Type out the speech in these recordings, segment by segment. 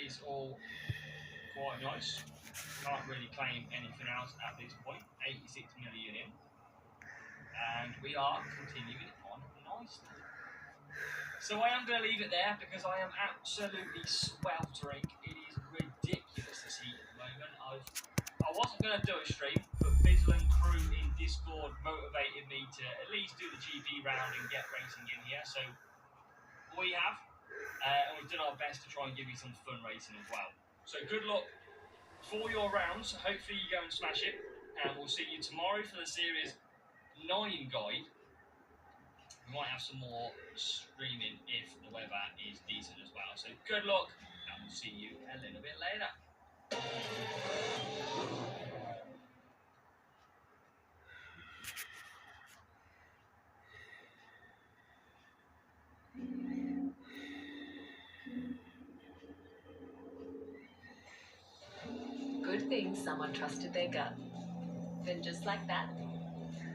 is all quite nice. Can't really claim anything else at this point. 86 million in. And we are continuing on nicely. So I am going to leave it there because I am absolutely sweltering. It is ridiculous this heat at the moment. I wasn't going to do a stream, but Bizzle and crew in Discord motivated me to at least do the GB round and get racing in here. So we have, and we've done our best to try and give you some fun racing as well. So good luck for your rounds. Hopefully you go and smash it, and we'll see you tomorrow for the Series 9 guide. We might have some more streaming if the weather is decent as well. So good luck, and we'll see you a little bit later. Good thing someone trusted their gut. Then just like that,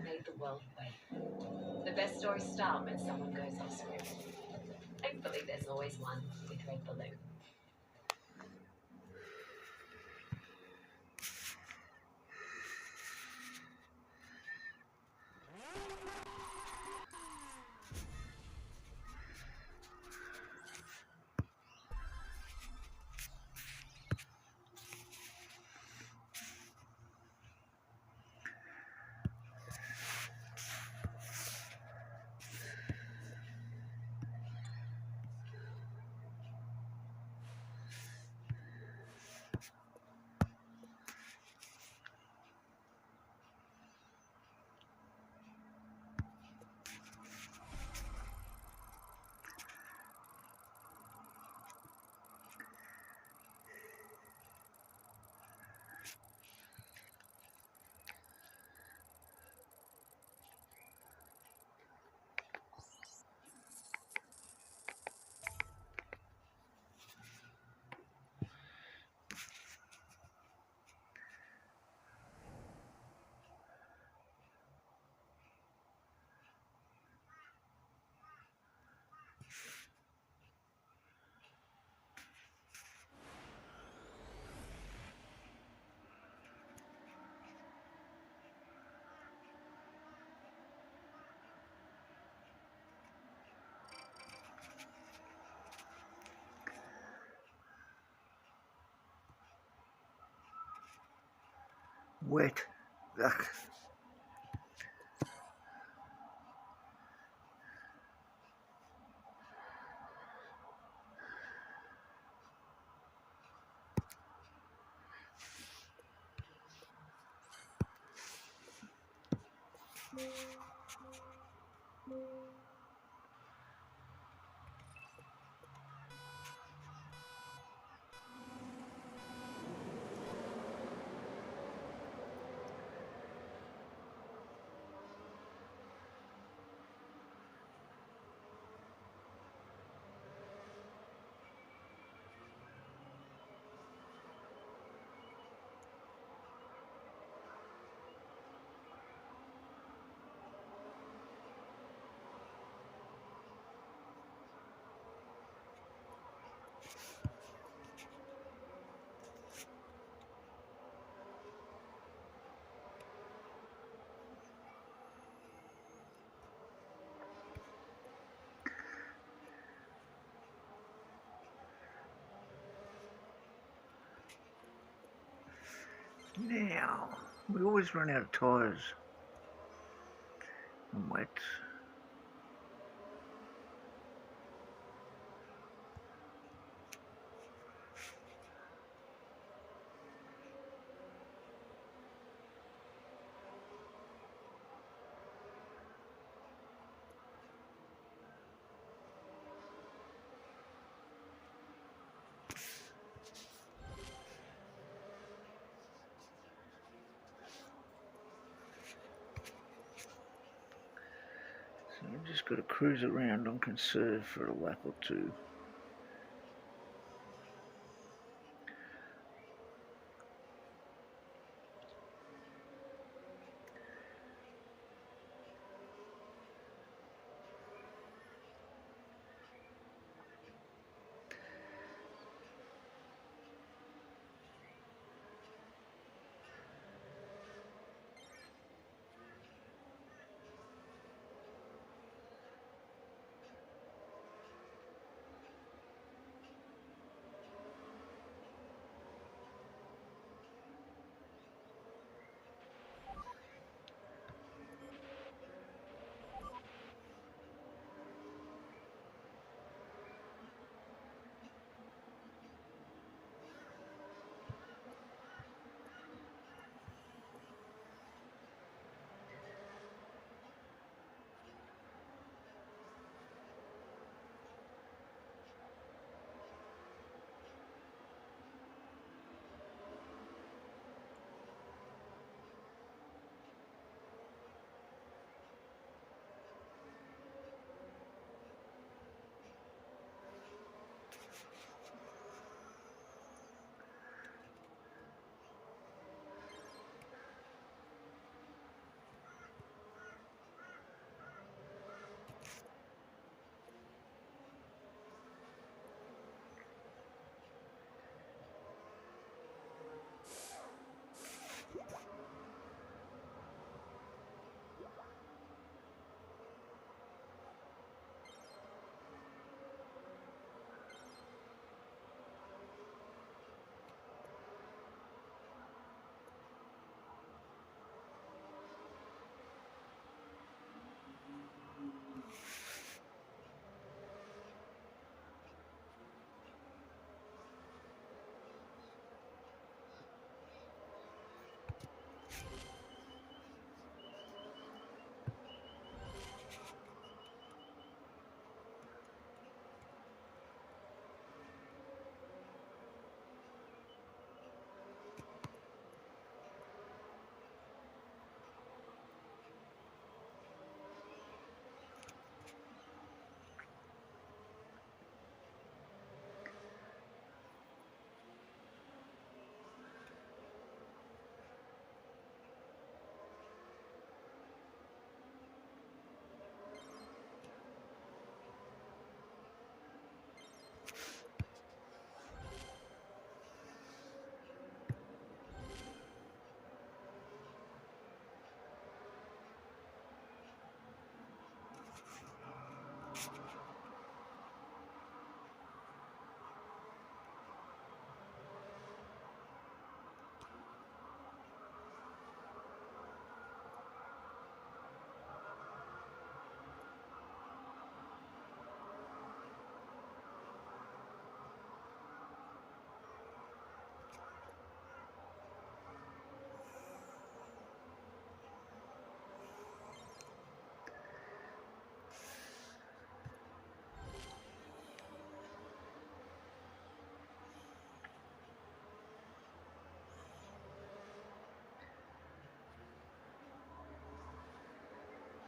made the world wait. The best stories start when someone goes off script. Thankfully, there's always one with Red Balloon. Wet. Ugh. Now, we always run out of tyres and wet. So I've just got to cruise around on conserve for a lap or two.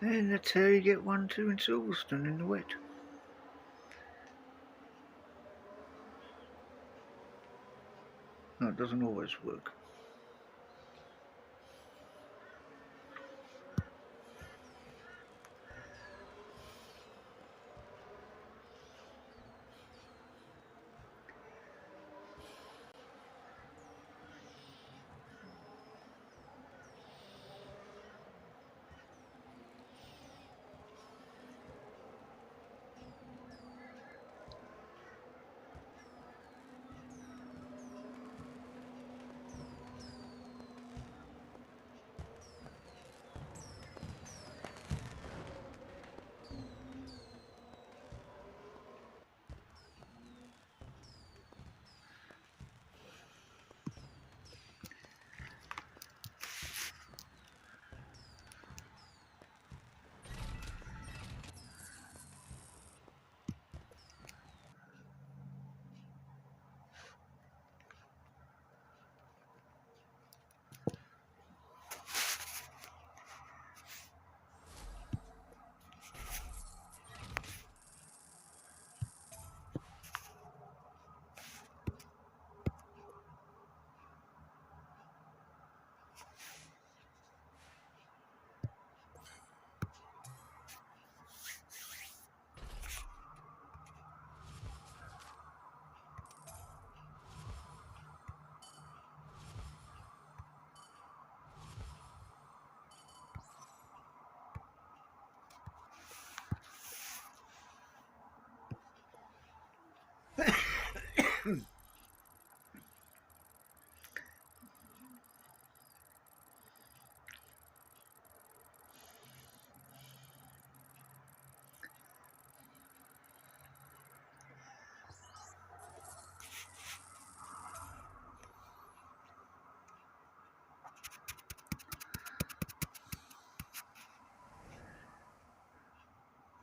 And that's how you get 1-2 in Silverstone in the wet. No, it doesn't always work.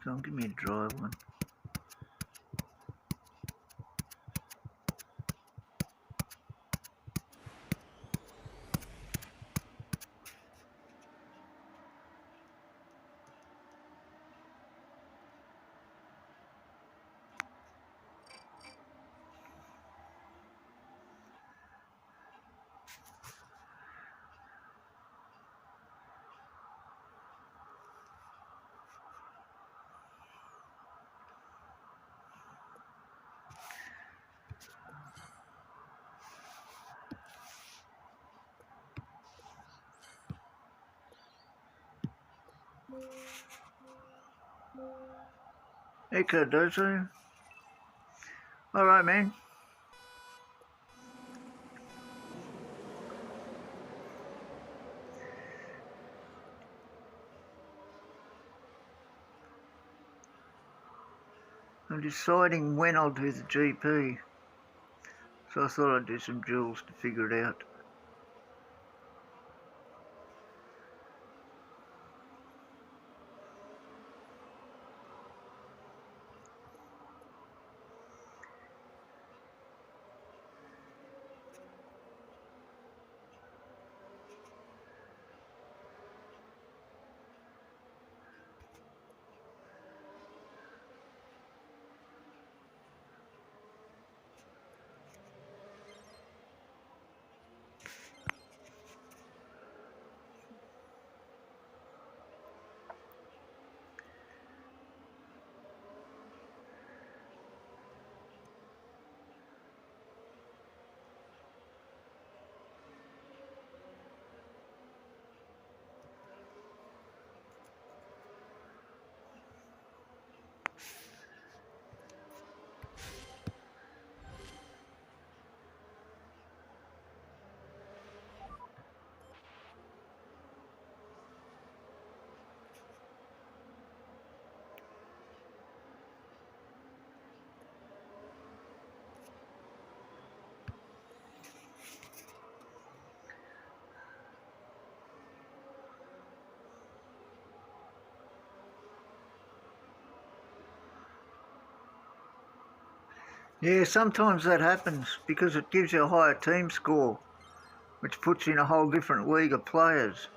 Don't give me a dry one. Echo Dozo. Alright, man. I'm deciding when I'll do the GP. So I thought I'd do some duels to figure it out. Yeah, sometimes that happens because it gives you a higher team score, which puts you in a whole different league of players.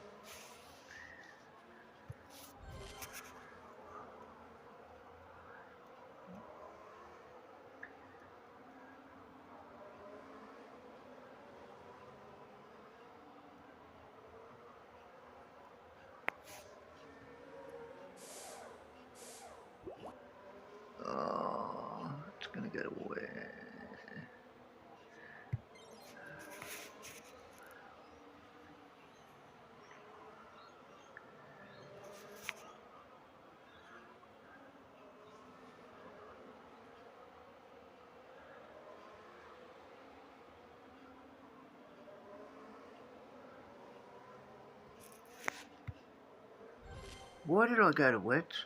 Why did I go to wets?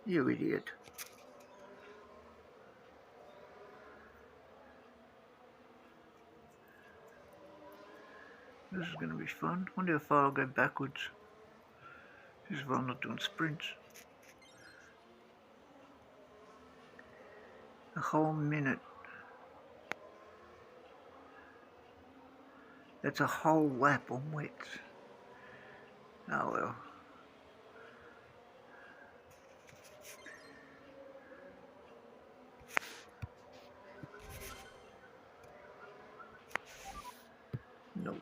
You idiot. This is going to be fun. Wonder how far I'll go backwards. This is why I'm not doing sprints. A whole minute. That's a whole lap on wets. Oh well. No.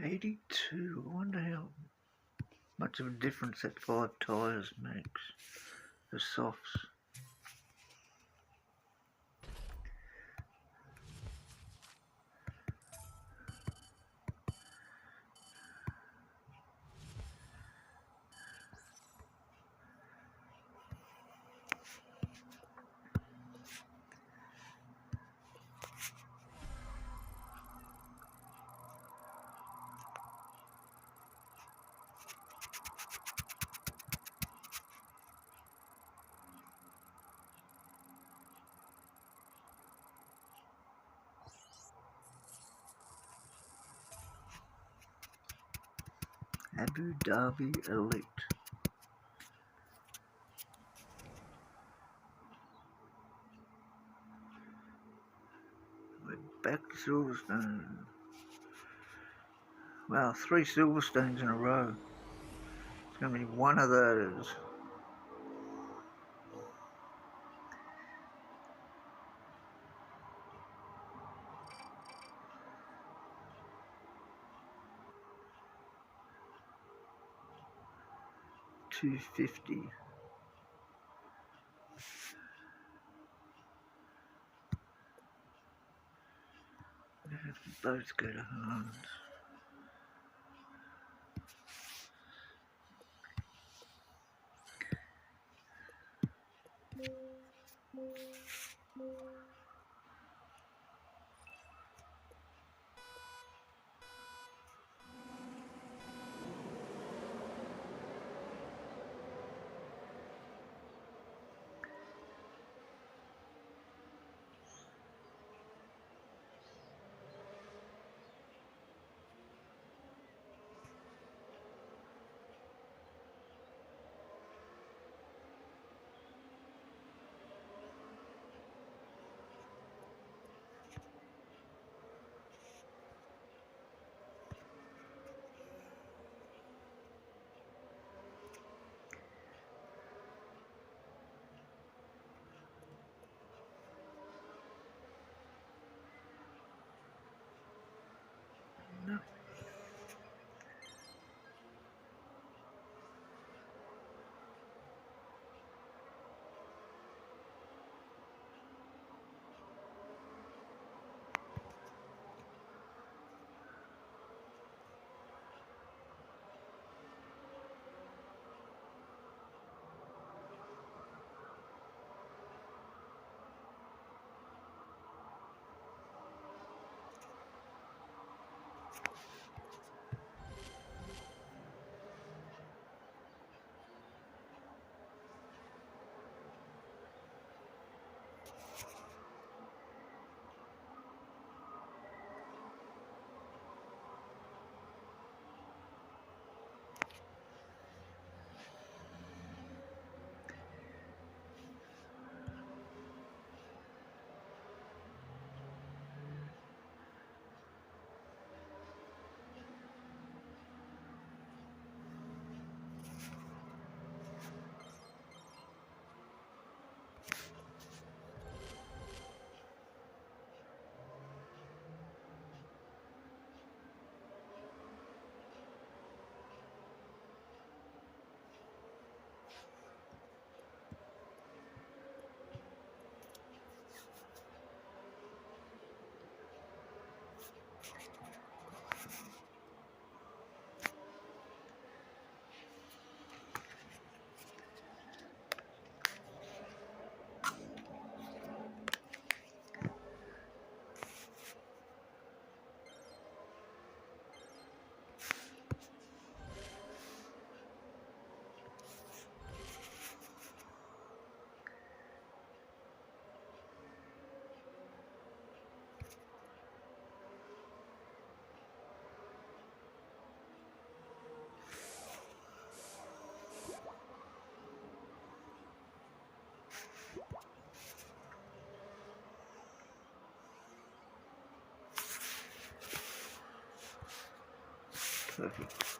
$82. I wonder how much of a difference that 5 tyres makes. The softs. Abu Dhabi Elite. Silverstone. Wow, 3 Silverstones in a row. It's going to be one of those. $250. Both go to Hans. No. Perfect.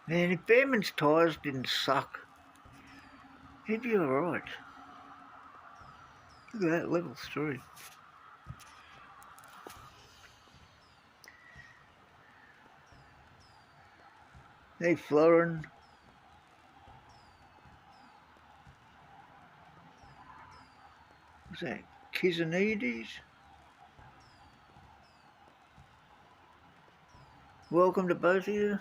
Man, if Behrman's tyres didn't suck, he'd be alright. Look at that, level 3. Hey, Florin. What's that? Kizanides? Welcome to both of you.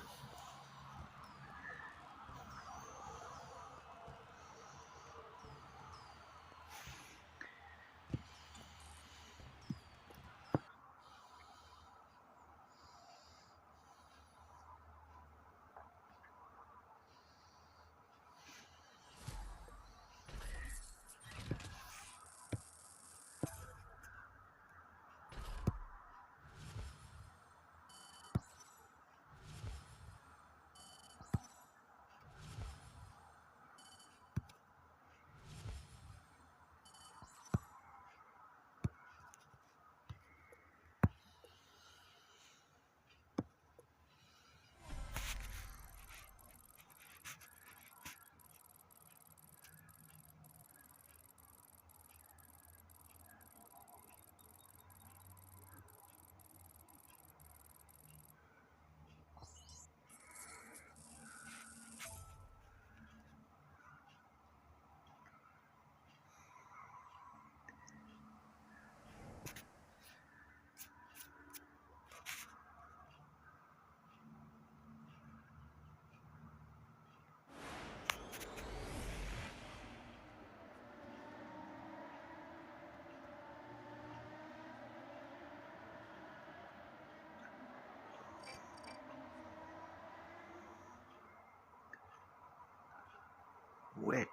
Wet.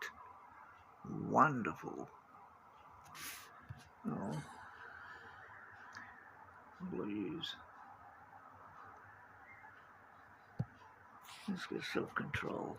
Wonderful. Oh. Please. Let's get self-control.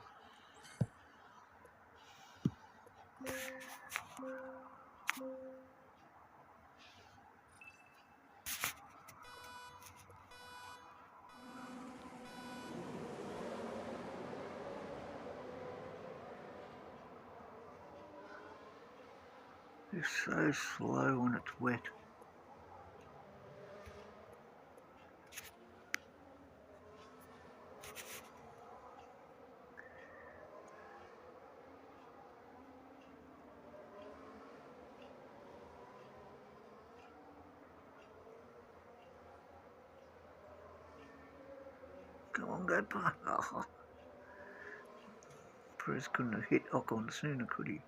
It's so slow when it's wet. Come on, go past. Oh. Perez couldn't have hit Ocon sooner, could he?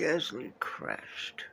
Gasly crashed.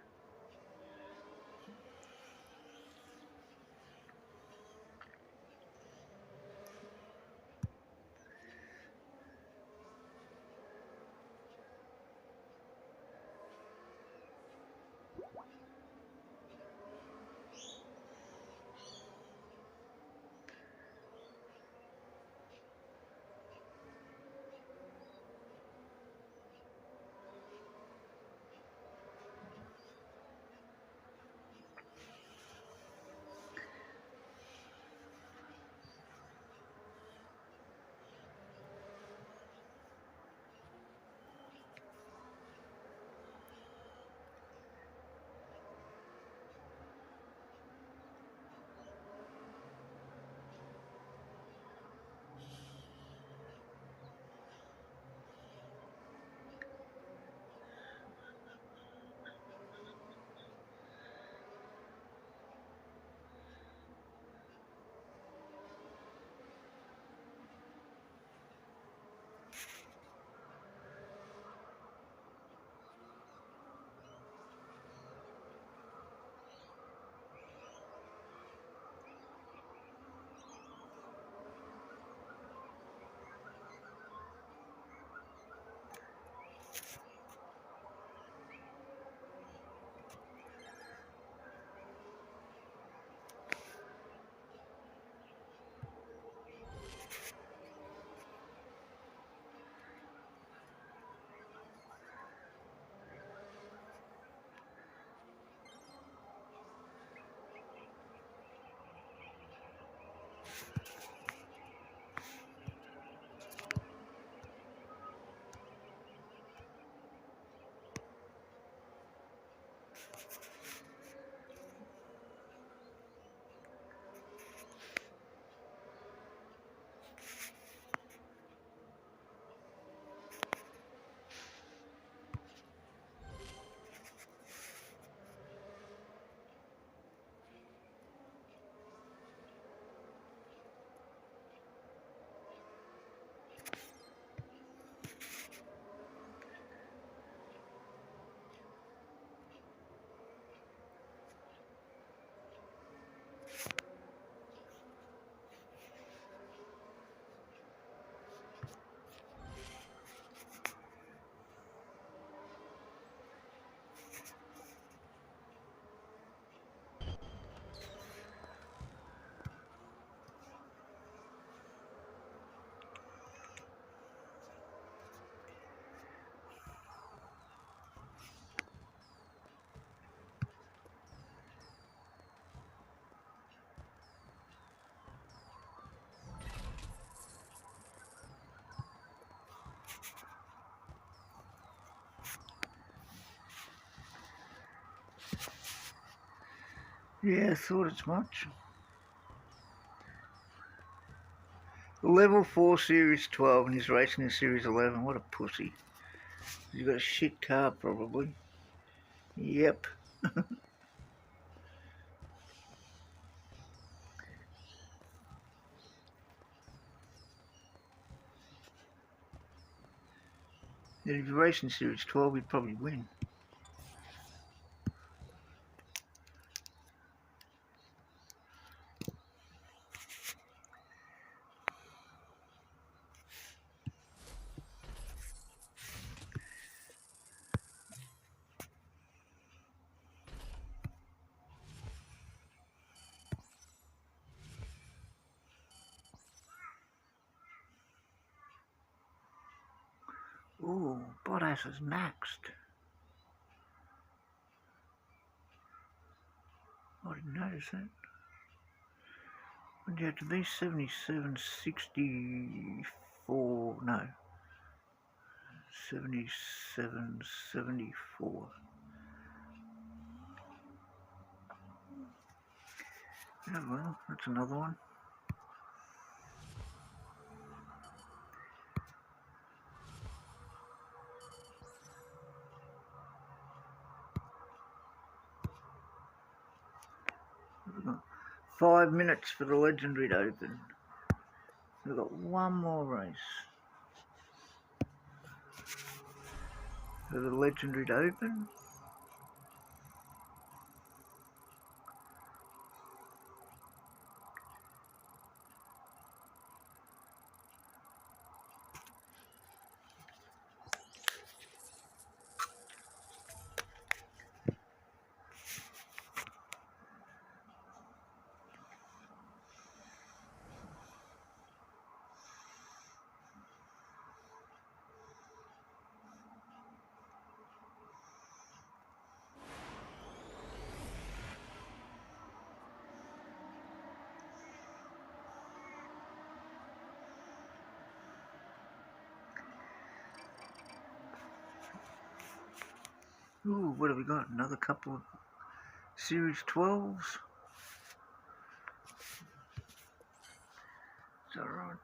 Yeah, I thought as much. Level 4 Series 12 and he's racing in Series 11. What a pussy. He's got a shit car, probably. Yep. If he's racing Series 12, he'd probably win. Ooh, Bottas is maxed. I didn't notice that. What'd you have to be? 77.64. No. 77.74. Yeah, well, that's another one. We've got 5 minutes for the Legendary to open. We've got one more race. For the Legendary to open. Ooh, what have we got? Another couple of Series 12s. Is that right?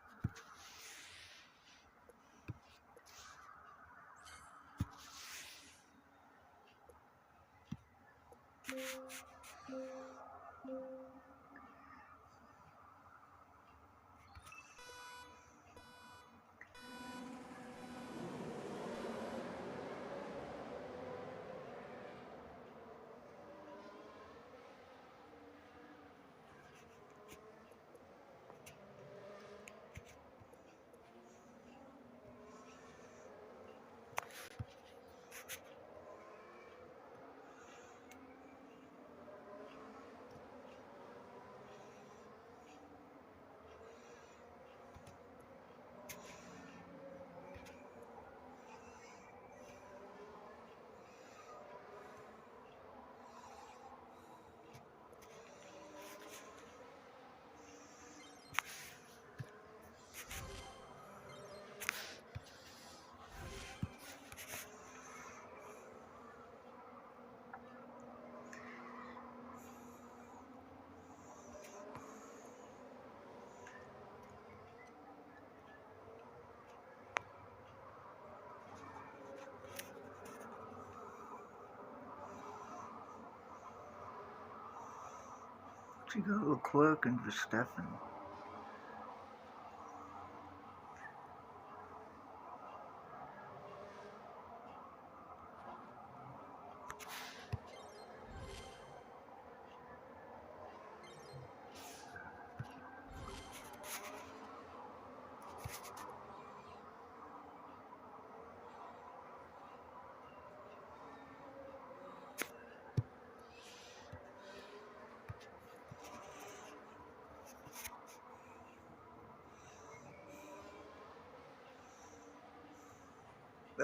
You got Leclerc and Verstappen.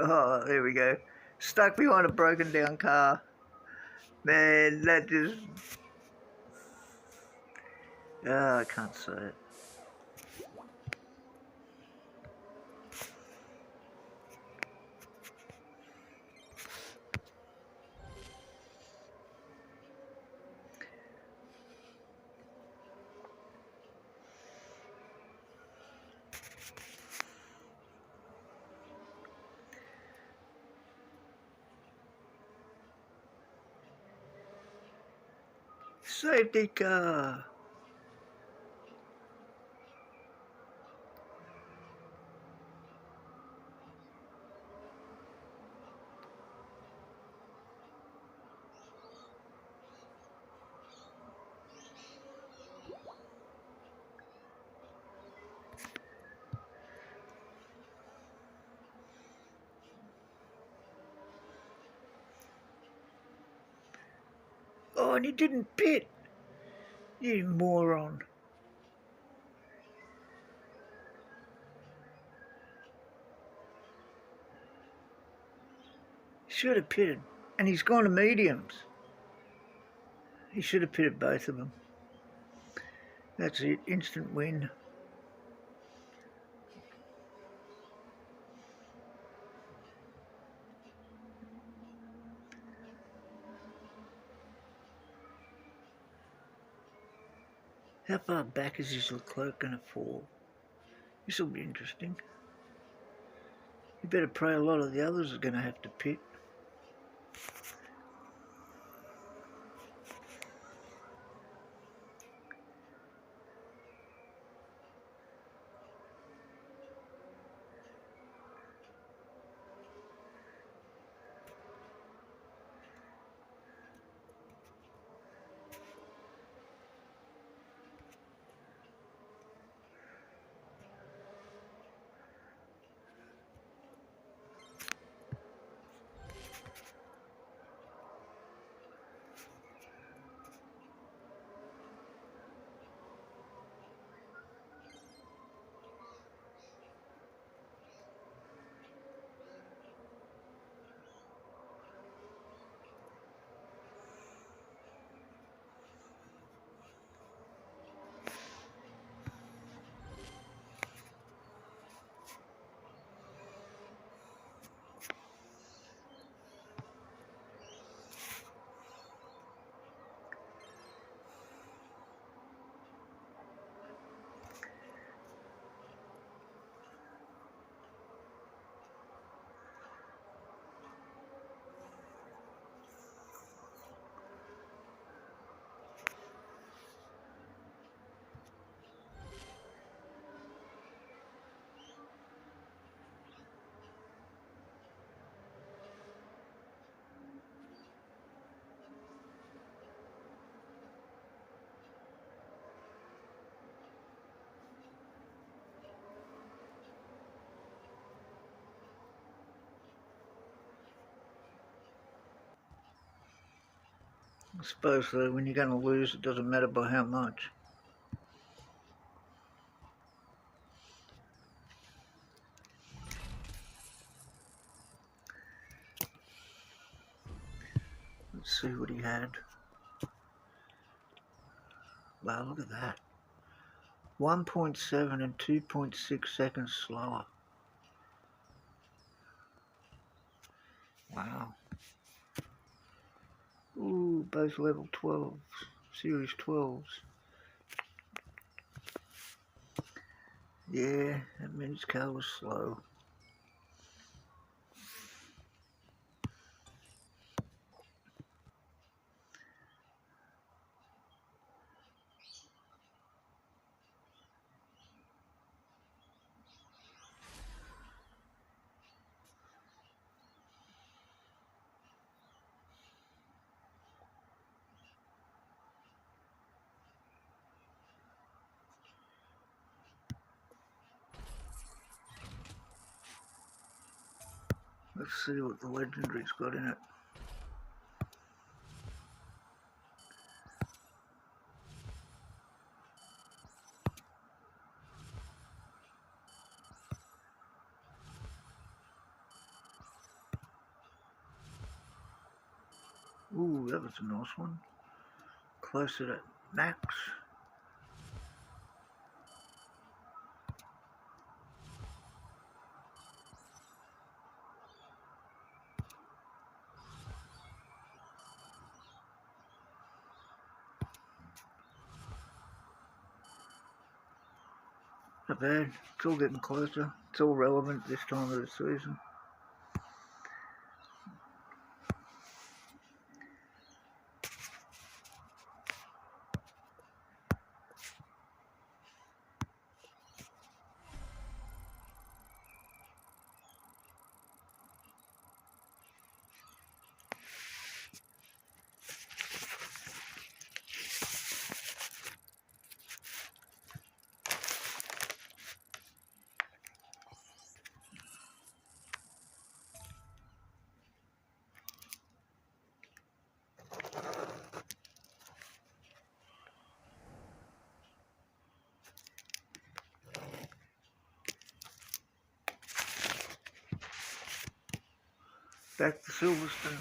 Oh, there we go. Stuck behind a broken down car. Man, that just... Oh, I can't say it. Safety car. Oh, and he didn't pit. You moron. Should have pitted. And he's gone to mediums. He should have pitted both of them. That's it. Instant win. How far back is this Leclerc going to fall? This will be interesting. You better pray a lot of the others are going to have to pit. I suppose though, when you're going to lose, it doesn't matter by how much. Let's see what he had. Wow, look at that. 1.7 and 2.6 seconds slower. Wow. Ooh, both level 12s. Series 12s. Yeah, that means car was slow. Let's see what the legendary's got in it. Ooh, that was a nice one. Closer to max. Not bad. It's all getting closer. It's all relevant this time of the season. Back to Silverstone.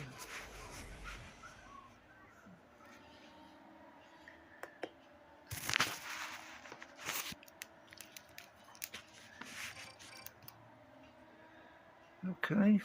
Okay.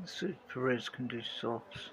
Let's see if Perez can do softs.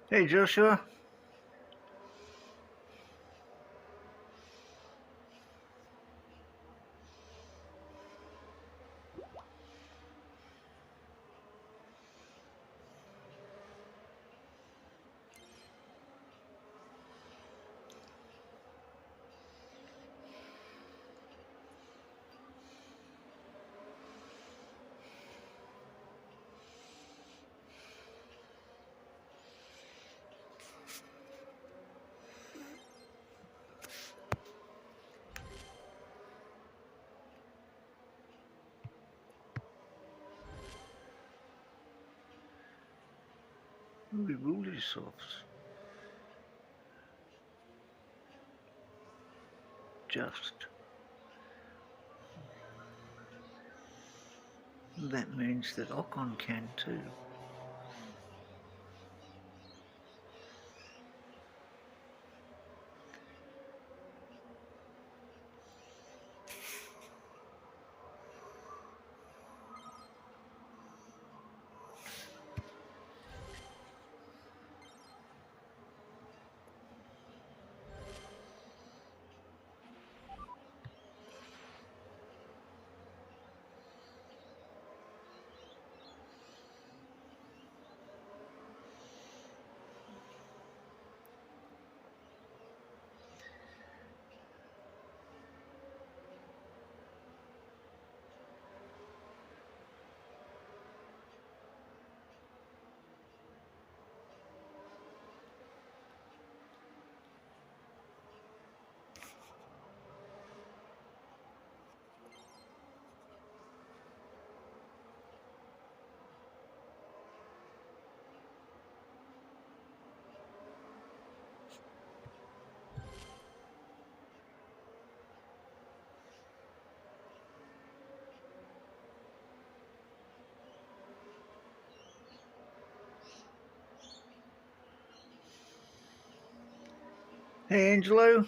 Hey Joshua. We will do softs. Just. That means that Ocon can too. Hey Angelo.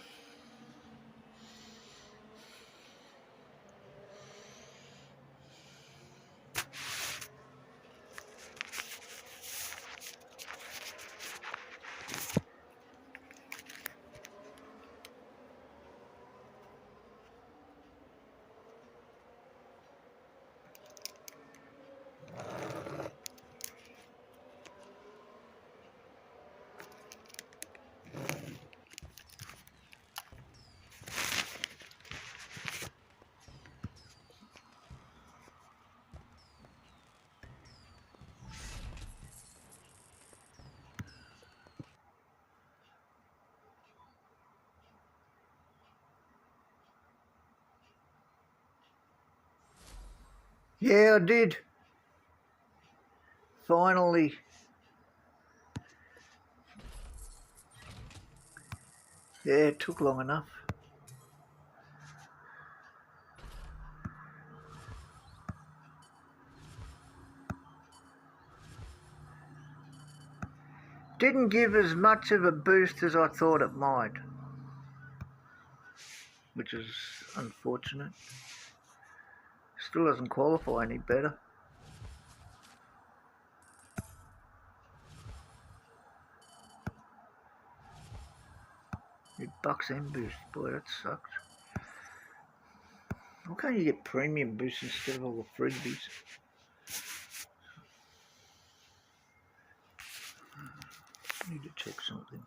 Yeah, I did. Finally. Yeah, it took long enough. Didn't give as much of a boost as I thought it might, which is unfortunate. Still doesn't qualify any better. It bucks and boost. Boy, that sucks. Why can't you get premium boosts instead of all the freebies? I need to check something.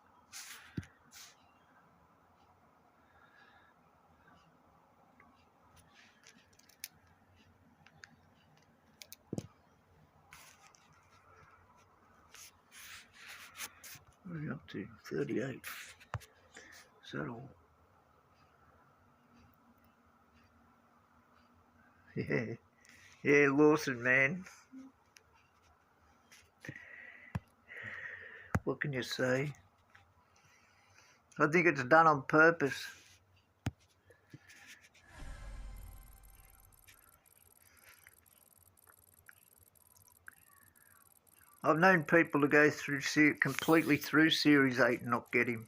What are you up to? 38. Is that all? Yeah. Yeah, Lawson, man. What can you say? I think it's done on purpose. I've known people to go through completely through Series 8 and not get him.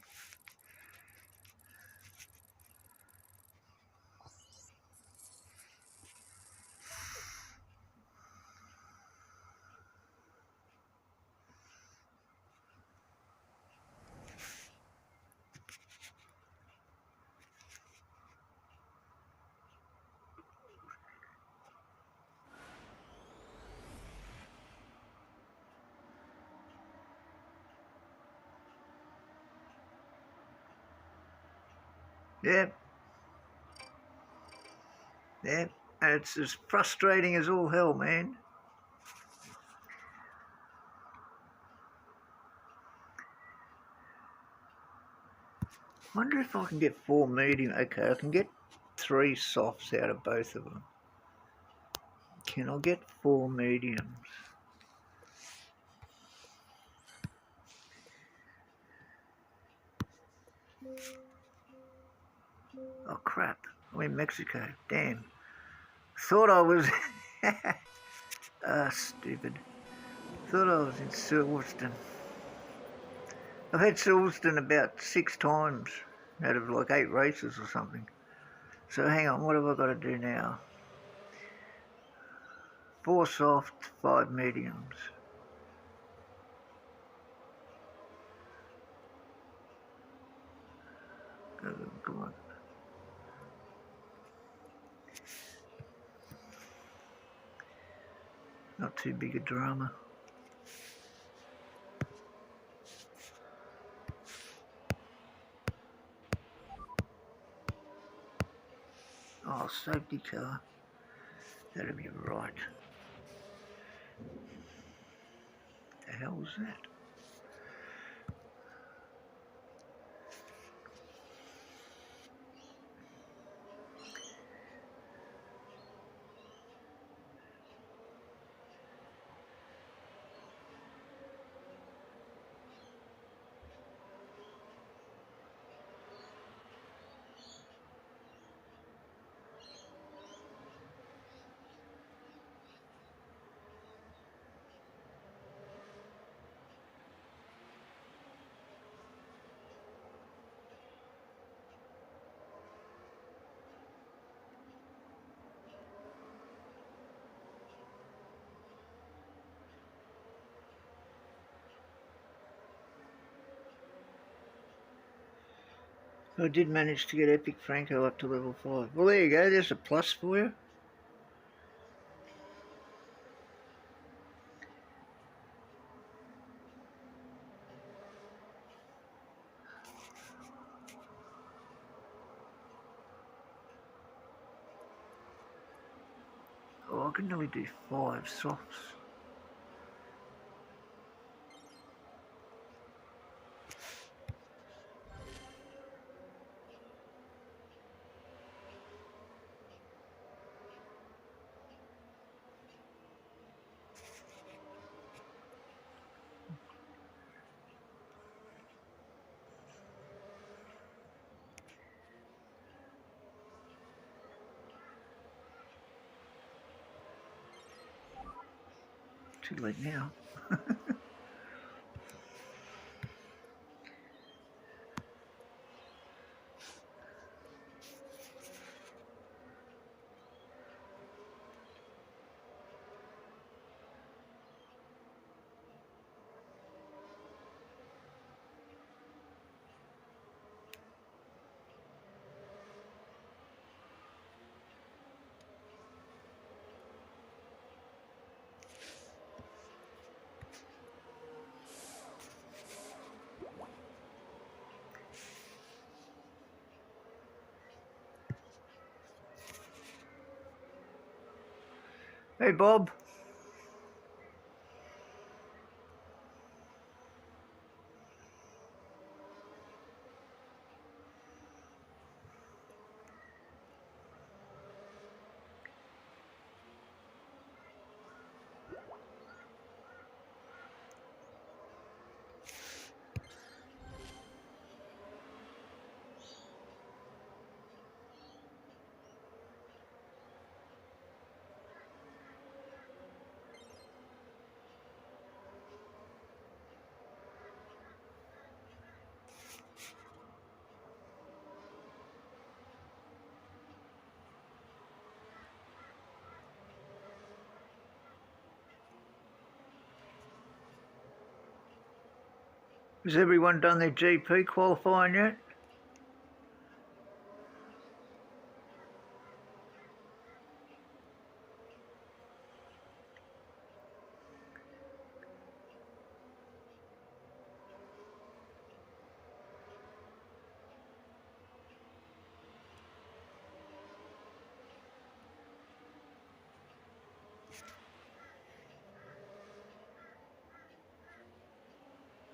Yeah. Yeah. And it's as frustrating as all hell, man. Wonder if I can get 4 medium. Okay, I can get 3 softs out of both of them. Can I get 4 mediums? Oh crap, I'm in Mexico. Damn. Thought I was... stupid. Thought I was in Silverstone. I've had Silverstone about 6 times out of like 8 races or something. So hang on, what have I got to do now? 4 soft, 5 mediums. Come on. Not too big a drama. Oh, safety car. That'll be right. The hell was that? I did manage to get Epic Franco up to level 5. Well, there you go. There's a plus for you. Oh, I can only do 5 softs. Too late now. Hey, Bob. Has everyone done their GP qualifying yet?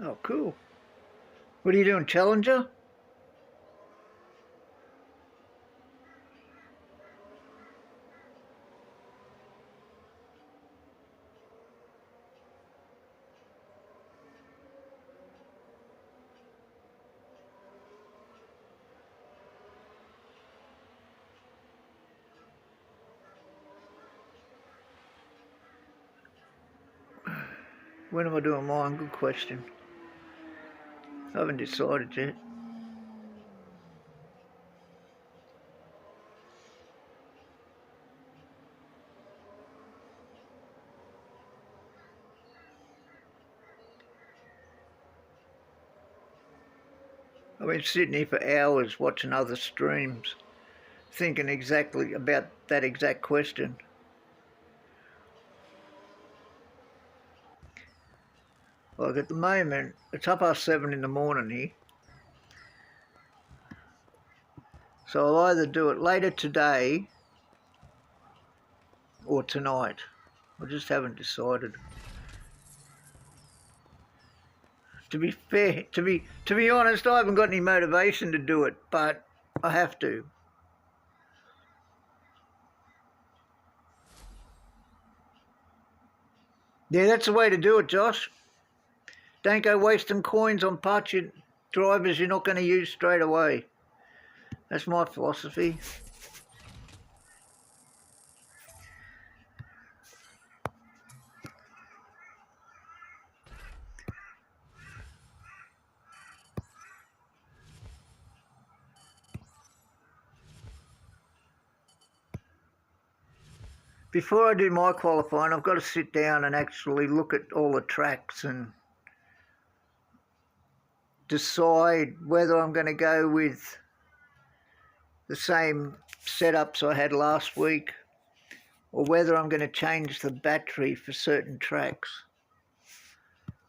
Oh, cool. What are you doing, Challenger? When am I doing mine? Good question. I haven't decided yet. I've been sitting here for hours watching other streams, thinking exactly about that exact question. Like at the moment, it's 7:30 in the morning here. So I'll either do it later today or tonight. I just haven't decided. To be fair, to be honest, I haven't got any motivation to do it, but I have to. Yeah, that's the way to do it, Josh. Don't go wasting coins on parts drivers you're not going to use straight away. That's my philosophy. Before I do my qualifying, I've got to sit down and actually look at all the tracks and decide whether I'm going to go with the same setups I had last week or whether I'm going to change the battery for certain tracks.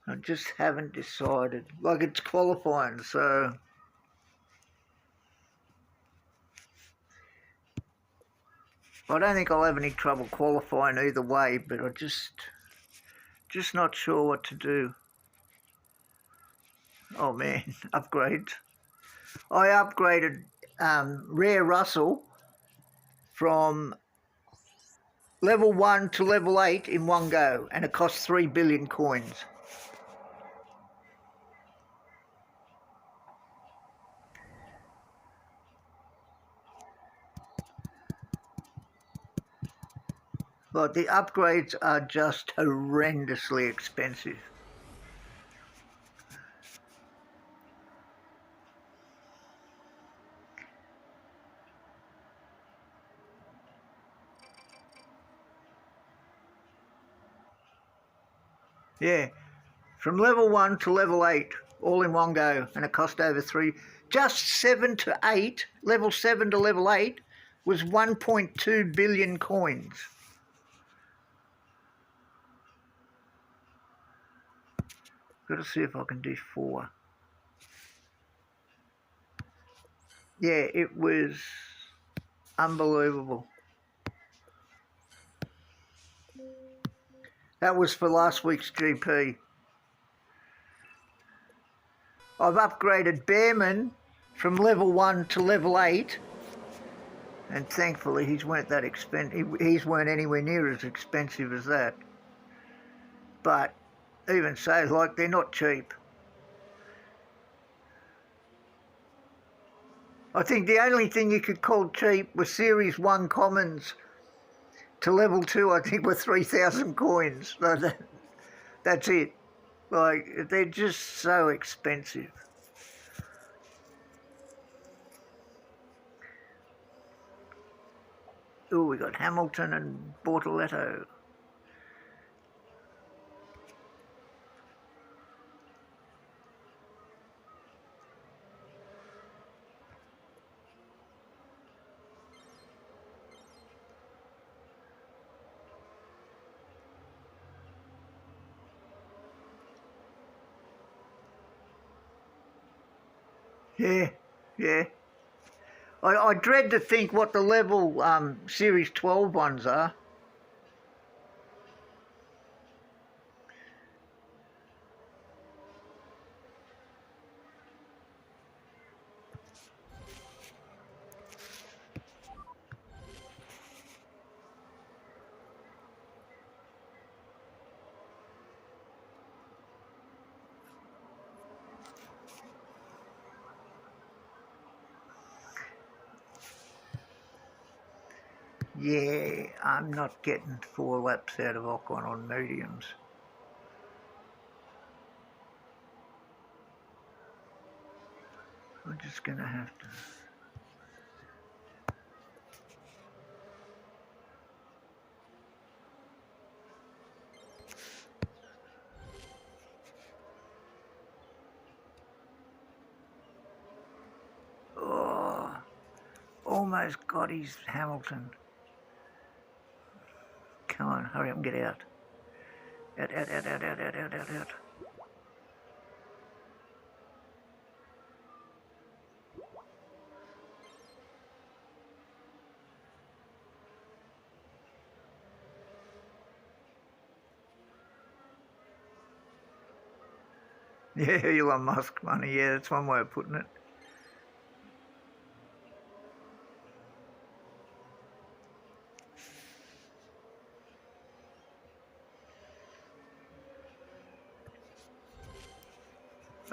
I just haven't decided. Like, it's qualifying, so I don't think I'll have any trouble qualifying either way, but I just not sure what to do. Oh man, upgrades. I upgraded Rare Russell from level 1 to level 8 in one go, and it cost 3 billion coins. But the upgrades are just horrendously expensive. Yeah, from level 1 to level 8, all in one go, and it cost over 3. Just 7 to 8, level 7 to level 8, was 1.2 billion coins. Got to see if I can do 4. Yeah, it was unbelievable. That was for last week's GP. I've upgraded Behrman from level 1 to level 8, and thankfully he's weren't that expensive. He's weren't anywhere near as expensive as that. But even so, like, they're not cheap. I think the only thing you could call cheap was Series 1 commons to level 2, I think, were 3,000 coins. So that's it. Like, they're just so expensive. Oh, we got Hamilton and Bortoletto. Yeah, yeah. I dread to think what the level Series 12 ones are. Yeah, I'm not getting 4 laps out of Ocon on mediums. I'm just going to have to... Oh, almost got his Hamilton. Come on, hurry up and get out. Out, out, out, out, out, out, out, out, out. Yeah, Elon Musk money, yeah, that's one way of putting it.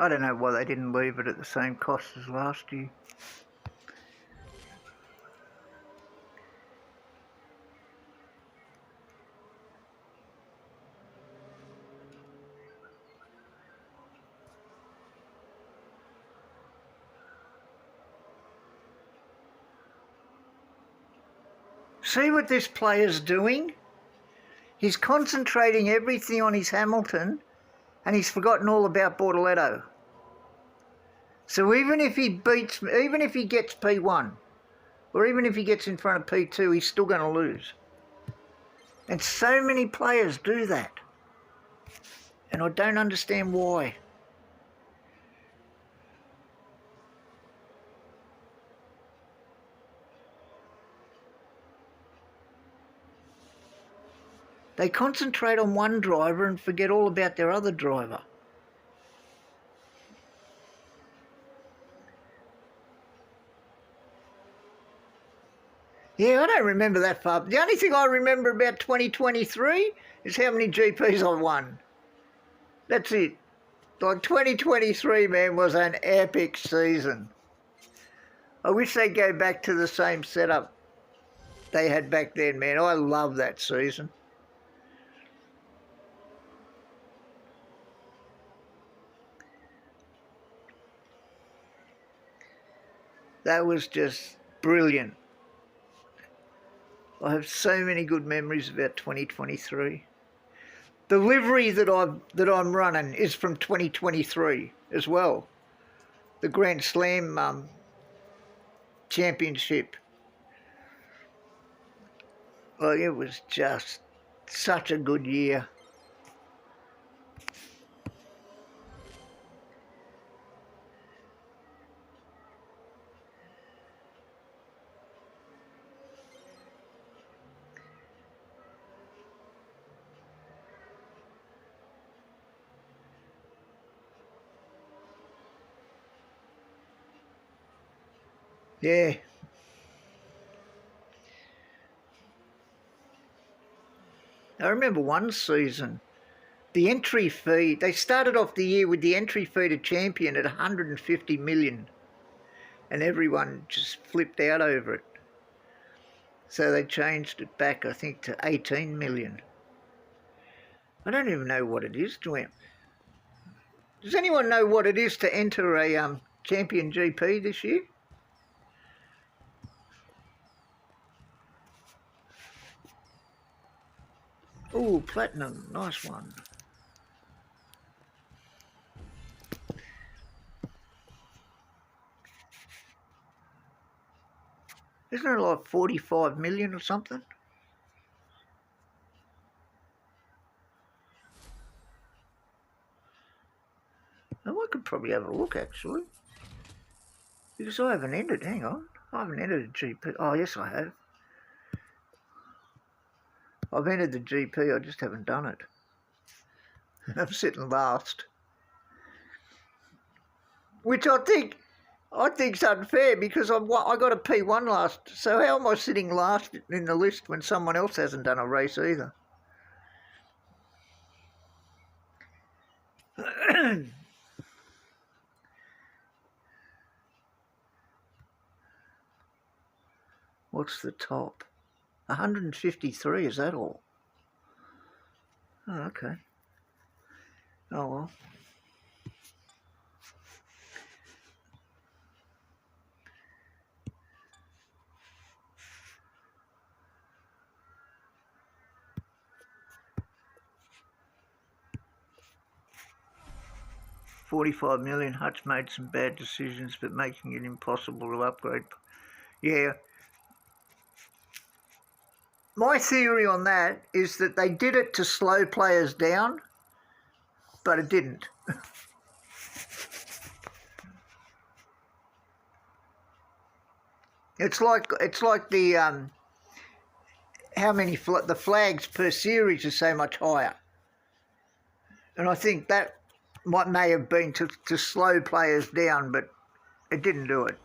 I don't know why they didn't leave it at the same cost as last year. See what this player's doing? He's concentrating everything on his Hamilton and he's forgotten all about Bortoletto. So even if he gets P1, or even if he gets in front of P2, he's still going to lose. And so many players do that. And I don't understand why. They concentrate on one driver and forget all about their other driver. Yeah, I don't remember that far. The only thing I remember about 2023 is how many GPs I won. That's it. Like 2023, man, was an epic season. I wish they'd go back to the same setup they had back then, man. I love that season. That was just brilliant. I have so many good memories about 2023. The livery that I'm running is from 2023 as well. The Grand Slam championship. Like, it was just such a good year. Yeah. I remember one season, the entry fee, they started off the year with the entry fee to champion at 150 million and everyone just flipped out over it. So they changed it back, I think, to 18 million. I don't even know what it is to enter. Does anyone know what it is to enter a champion GP this year? Oh, platinum, nice one. Isn't it like 45 million or something? Oh, I could probably have a look, actually. Because I haven't entered, hang on. I haven't entered a GP. Oh, yes, I have. I've entered the GP, I just haven't done it. I'm sitting last. Which I think's unfair because I got a P1 last. So how am I sitting last in the list when someone else hasn't done a race either? What's the top? 153, is that all? Oh, okay. Oh, well. $45 million. Hutch made some bad decisions, but making it impossible to upgrade. Yeah. My theory on that is that they did it to slow players down, but it didn't. It's like the how many the flags per series are so much higher, and I think that may have been to slow players down, but it didn't do it.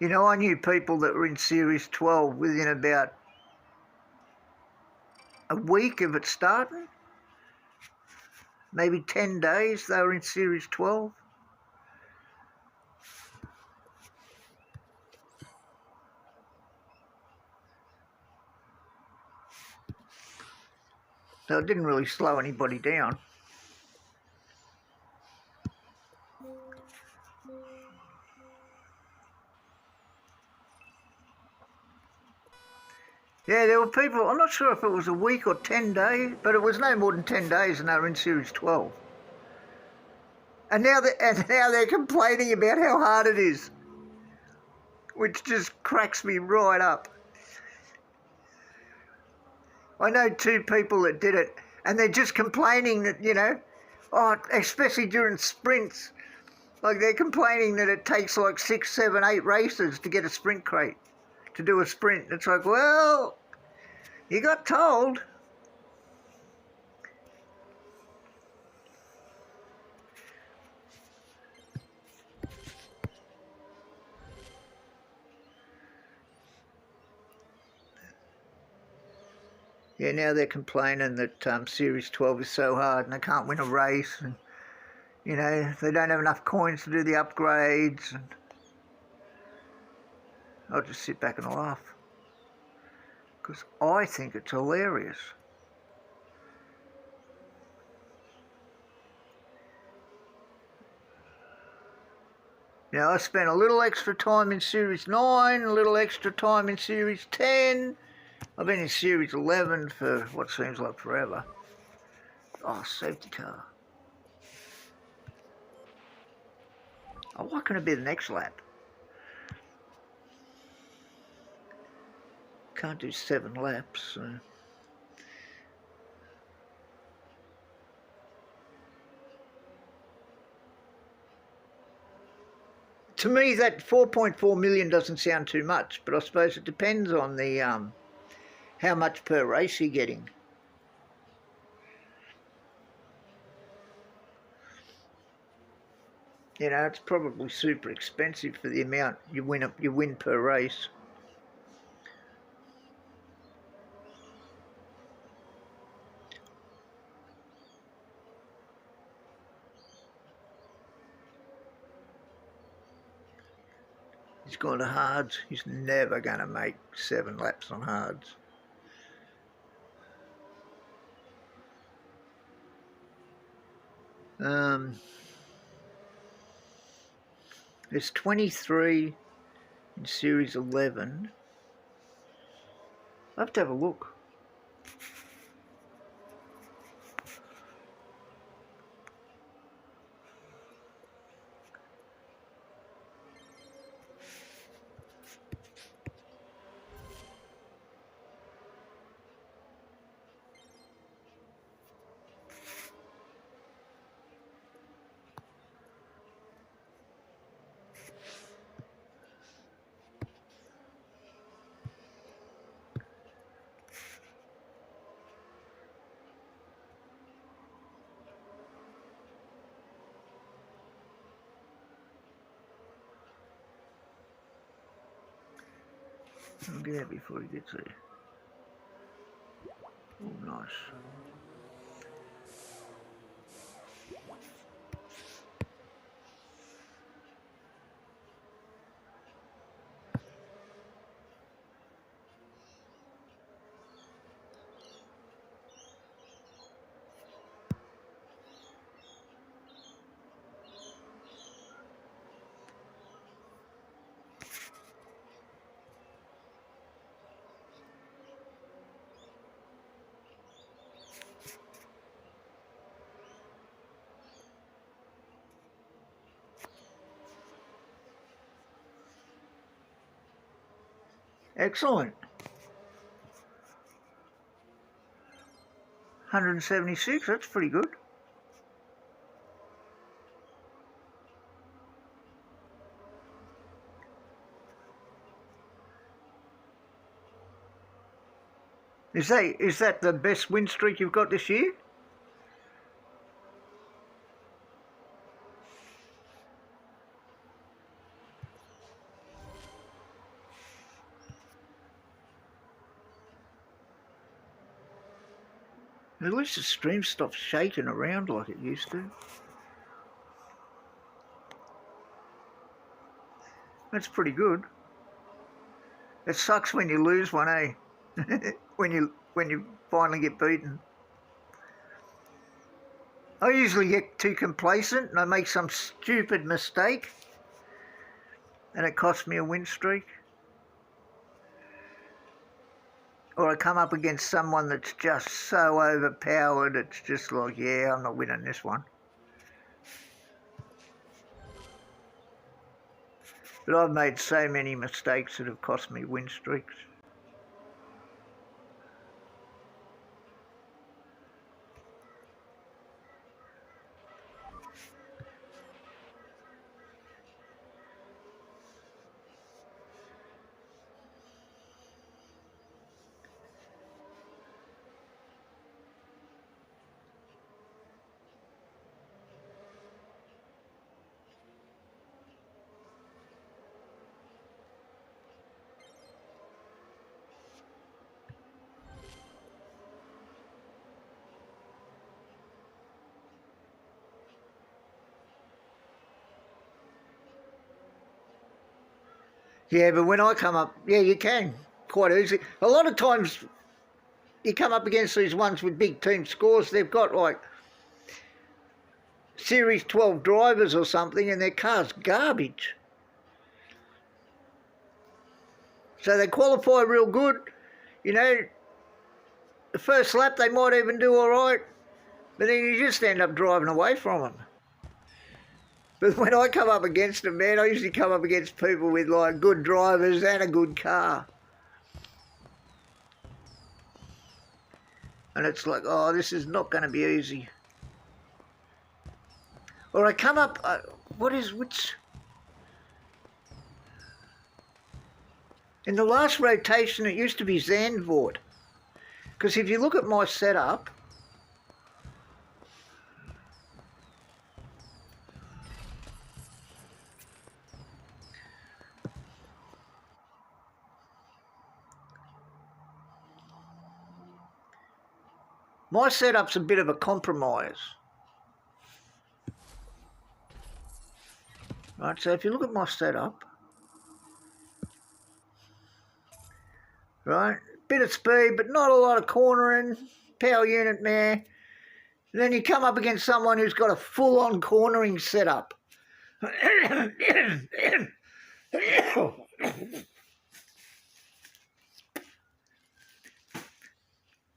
You know, I knew people that were in Series 12 within about a week of it starting, maybe 10 days they were in Series 12. So it didn't really slow anybody down. Yeah, there were people, I'm not sure if it was a week or 10 days, but it was no more than 10 days and they were in Series 12. And now they're complaining about how hard it is, which just cracks me right up. I know 2 people that did it, and they're just complaining that, you know, especially during sprints, like they're complaining that it takes like 6, 7, 8 races to get a sprint crate, to do a sprint. It's like, well, you got told. Yeah, now they're complaining that Series 12 is so hard and they can't win a race, and, you know, they don't have enough coins to do the upgrades. And I'll just sit back and laugh because I think it's hilarious. Now, I spent a little extra time in Series 9, a little extra time in Series 10. I've been in Series 11 for what seems like forever. Oh, safety car. Oh, what can it be the next lap? Can't do 7 laps. So. To me, that 4.4 million doesn't sound too much, but I suppose it depends on the how much per race you're getting. You know, it's probably super expensive for the amount you win per race. He's gone to hards. He's never going to make 7 laps on hards. There's 23 in Series 11. I'll have to have a look. I'll get out before he gets there. Oh, nice. Excellent. 176, that's pretty good. Is that the best win streak you've got this year? At least the stream stops shaking around like it used to. That's pretty good. It sucks when you lose one, eh? when you finally get beaten. I usually get too complacent and I make some stupid mistake and it costs me a win streak. Or I come up against someone that's just so overpowered, it's just like, yeah, I'm not winning this one. But I've made so many mistakes that have cost me win streaks. Yeah, but when I come up, yeah, you can, quite easily. A lot of times you come up against these ones with big team scores, they've got like Series 12 drivers or something and their car's garbage. So they qualify real good, you know, the first lap they might even do all right, but then you just end up driving away from them. But when I come up against them, man, I usually come up against people with like good drivers and a good car. And it's like, oh, this is not going to be easy. Or I come up, which? In the last rotation, it used to be Zandvoort. Because if you look at my setup, my setup's a bit of a compromise. Right, so if you look at my setup, right, bit of speed, but not a lot of cornering, power unit there. And then you come up against someone who's got a full-on cornering setup.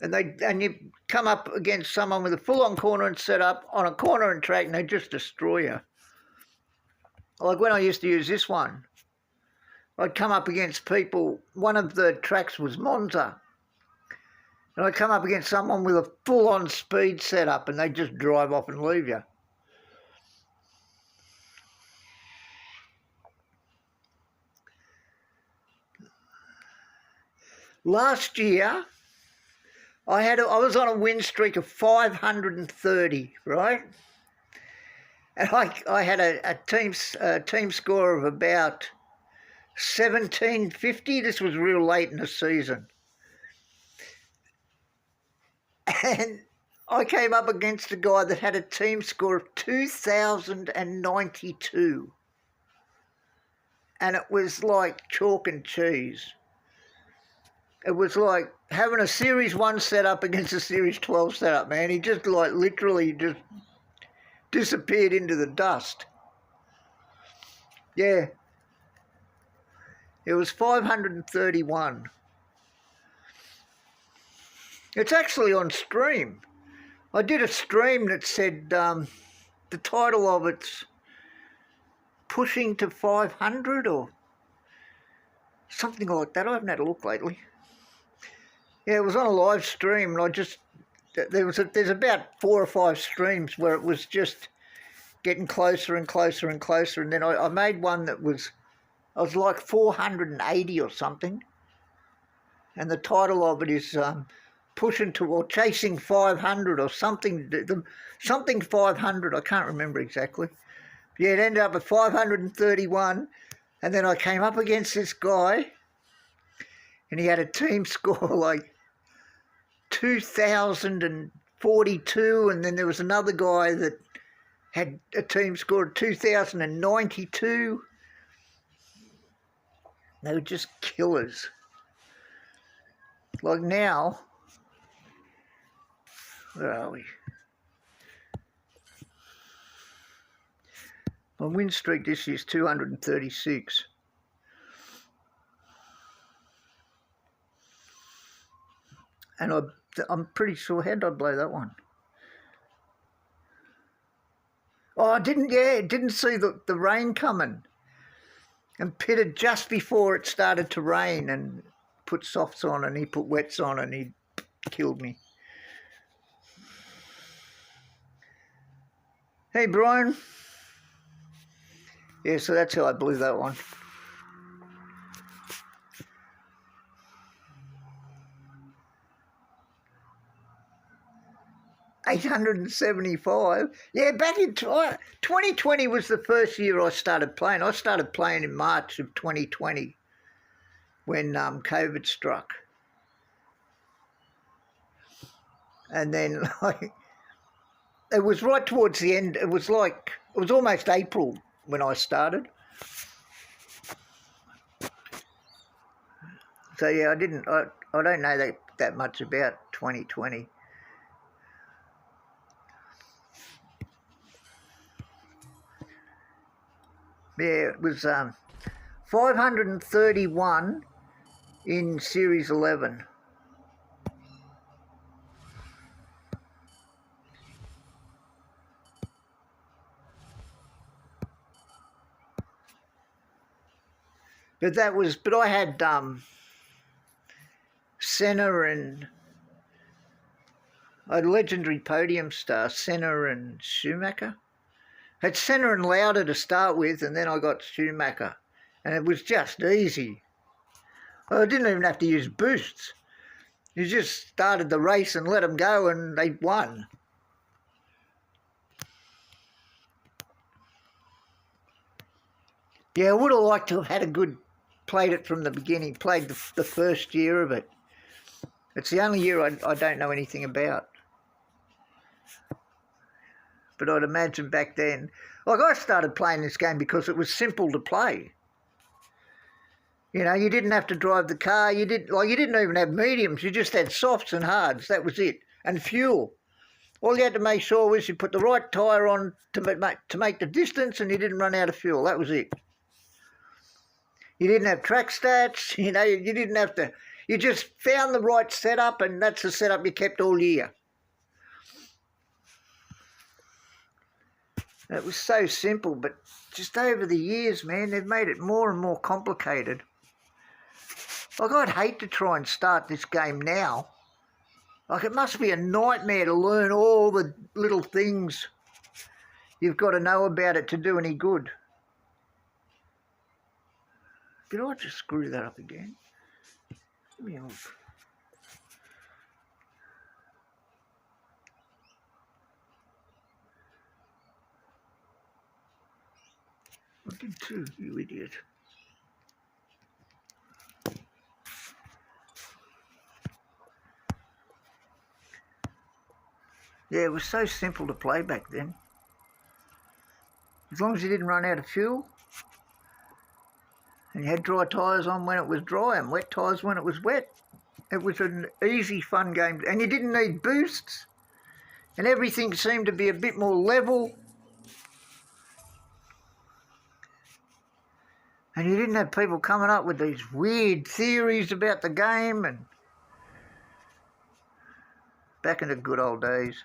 And you come up against someone with a full-on cornering setup on a cornering track and they just destroy you. Like when I used to use this one, I'd come up against people, one of the tracks was Monza, and I'd come up against someone with a full-on speed setup and they'd just drive off and leave you. Last year, I was on a win streak of 530, right? And I had a team score of about 1750. This was real late in the season. And I came up against a guy that had a team score of 2,092. And it was like chalk and cheese. It was like having a Series 1 setup against a Series 12 setup, man. He just like literally just disappeared into the dust. Yeah. It was 531. It's actually on stream. I did a stream that said the title of it's Pushing to 500 or something like that. I haven't had a look lately. Yeah, it was on a live stream, and there's about 4 or 5 streams where it was just getting closer and closer and closer, and then I made one that was like 480 or something, and the title of it is Pushing to or Chasing 500 or something 500. I can't remember exactly. Yeah, it ended up at 531, and then I came up against this guy, and he had a team score like 2,042, and then there was another guy that had a team score of 2,092. They were just killers. Like now, where are we? My win streak this year is 236. And I'm pretty sure, how did I blow that one? Oh, I didn't see the rain coming. And pitted just before it started to rain and put softs on, and he put wets on, and he killed me. Hey, Brian. Yeah, so that's how I blew that one. $875. Yeah, back in 2020 was the first year I started playing. I started playing in March of 2020 when COVID struck. And then it was right towards the end. It was almost April when I started. So yeah, I don't know that much about 2020. Yeah, it was 531 in Series 11. But I had Senna and a legendary podium star, Senna and Schumacher. Had Senna and Lauda to start with, and then I got Schumacher, and it was just easy. I didn't even have to use boosts. You just started the race and let them go, and they won. Yeah, I would have liked to have had played it from the beginning, played the first year of it. It's the only year I don't know anything about. But I'd imagine back then, like I started playing this game because it was simple to play. You know, you didn't have to drive the car. You didn't even have mediums. You just had softs and hards. That was it. And fuel. All you had to make sure was you put the right tyre on to make the distance, and you didn't run out of fuel. That was it. You didn't have track stats. You know, you didn't have to. You just found the right setup, and that's the setup you kept all year. It was so simple, but just over the years, man, they've made it more and more complicated. Like, I'd hate to try and start this game now. Like, it must be a nightmare to learn all the little things you've got to know about it to do any good. Did I just screw that up again? Let me off. I did too, you idiot. Yeah, it was so simple to play back then. As long as you didn't run out of fuel, and you had dry tyres on when it was dry and wet tyres when it was wet. It was an easy, fun game. And you didn't need boosts, and everything seemed to be a bit more level. And you didn't have people coming up with these weird theories about the game. And back in the good old days.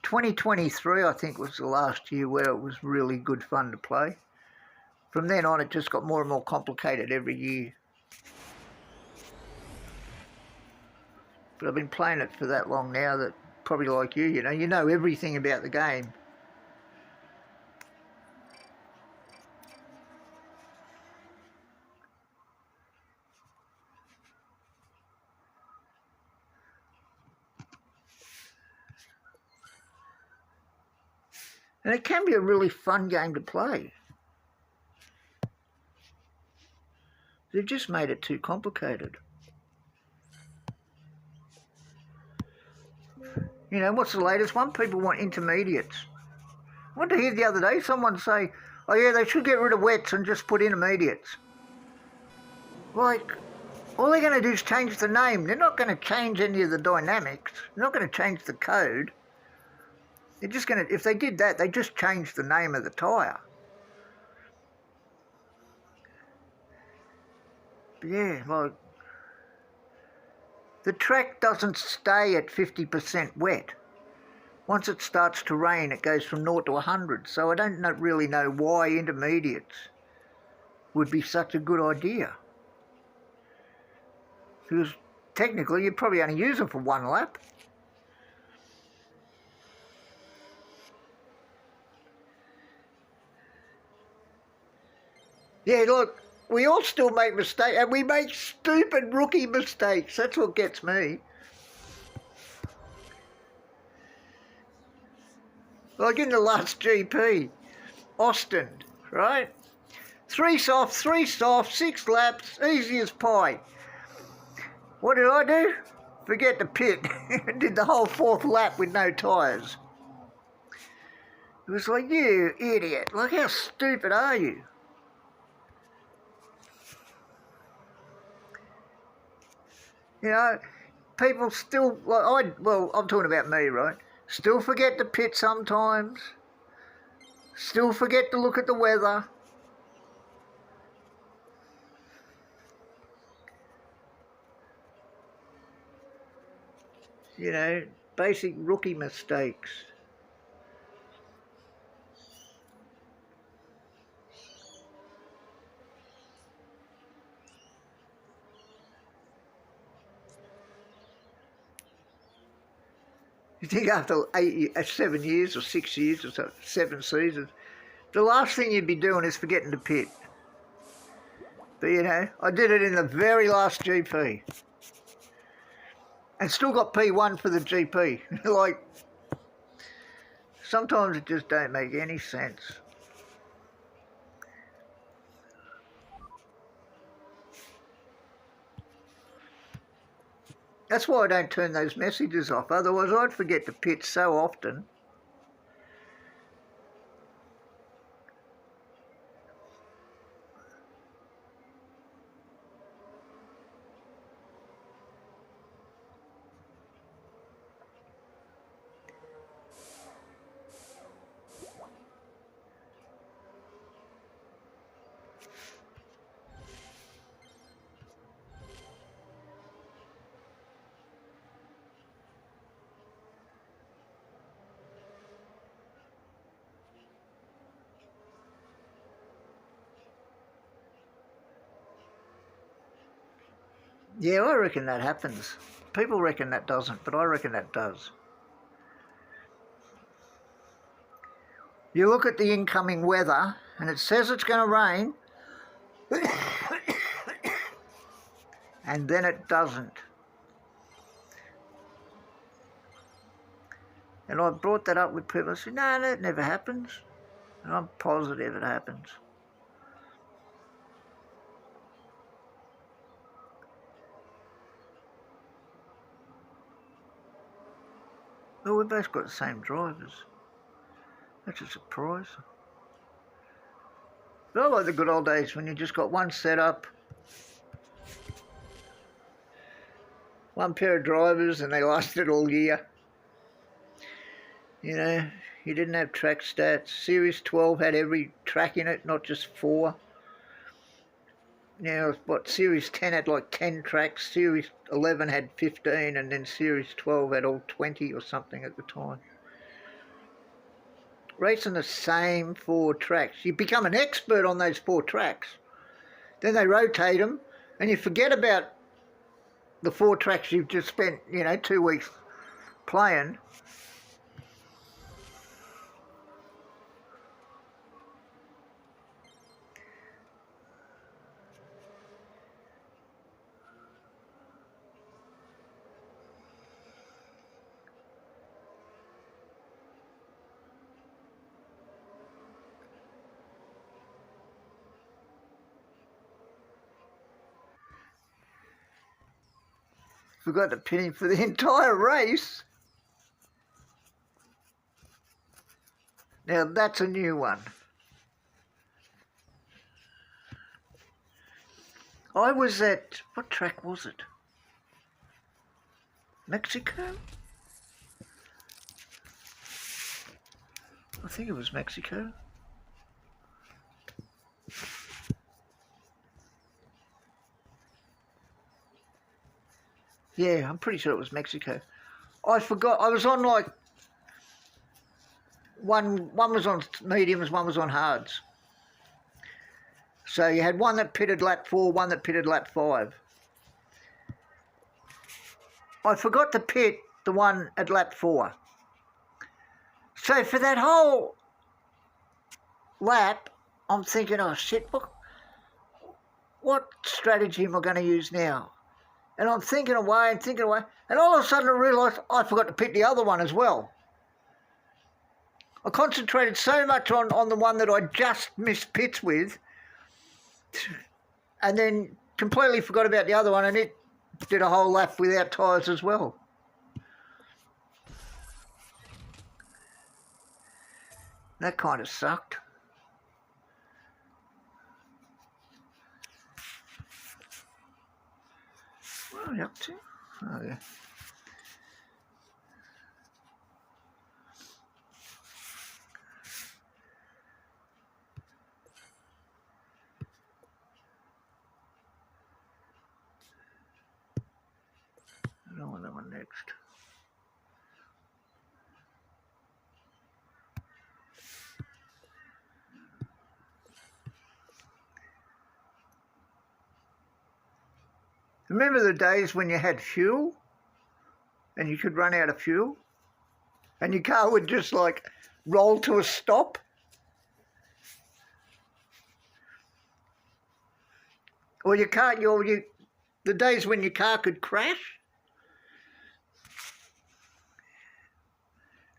2023, I think, was the last year where it was really good fun to play. From then on, it just got more and more complicated every year. But I've been playing it for that long now that, probably like you know everything about the game. And it can be a really fun game to play. They've just made it too complicated. You know, what's the latest one? People want intermediates. I wanted to hear the other day someone say, oh yeah, they should get rid of wets and just put intermediates. Like, all they're going to do is change the name. They're not going to change any of the dynamics. They're not going to change the code. They're just going to, if they did that, they just changed the name of the tyre. But yeah, like, the track doesn't stay at 50% wet. Once it starts to rain, it goes from 0 to 100. So I don't really know why intermediates would be such a good idea. Because technically, you'd probably only use them for one lap. Yeah, look, we all still make mistakes, and we make stupid rookie mistakes. That's what gets me. Like in the last GP, Austin, right? 3 soft, 6 laps, easy as pie. What did I do? Forget the pit. Did the whole 4th lap with no tyres. It was like, you idiot, like how stupid are you? You know, people still, like I'm talking about me, right? Still forget the pit sometimes. Still forget to look at the weather. You know, basic rookie mistakes. You think after 7 years or 6 years or so, 7 seasons, the last thing you'd be doing is forgetting to pit. But you know, I did it in the very last GP. And still got P1 for the GP. Like, sometimes it just don't make any sense. That's why I don't turn those messages off. Otherwise, I'd forget to pit so often. Yeah, I reckon that happens. People reckon that doesn't, but I reckon that does. You look at the incoming weather and it says it's going to rain and then it doesn't. And I brought that up with people. I said, no, that never happens. And I'm positive it happens. Well, we've both got the same drivers. That's a surprise. But I like the good old days when you just got one setup, one pair of drivers, and they lasted all year. You know, you didn't have track stats. Series 12 had every track in it, not just 4. Now, what, Series 10 had like 10 tracks, Series 11 had 15, and then Series 12 had all 20 or something at the time. Racing the same 4 tracks. You become an expert on those 4 tracks. Then they rotate them, and you forget about the 4 tracks you've just spent, 2 weeks playing. Forgot to pin him for the entire race. Now that's a new one. I was at, what track was it? Mexico? I think it was Mexico. Yeah, I'm pretty sure it was Mexico. I forgot, I was on like, one was on mediums, one was on hards. So you had one that pitted lap 4, one that pitted lap 5. I forgot to pit the one at lap 4. So for that whole lap, I'm thinking, oh shit, what strategy am I going to use now? And I'm thinking away, and all of a sudden I realised I forgot to pit the other one as well. I concentrated so much on the one that I just missed pits with, and then completely forgot about the other one, and it did a whole lap without tyres as well. That kind of sucked. What are we up to? Oh, yeah. I don't want that one next. Remember the days when you had fuel and you could run out of fuel and your car would just like roll to a stop? Or the days when your car could crash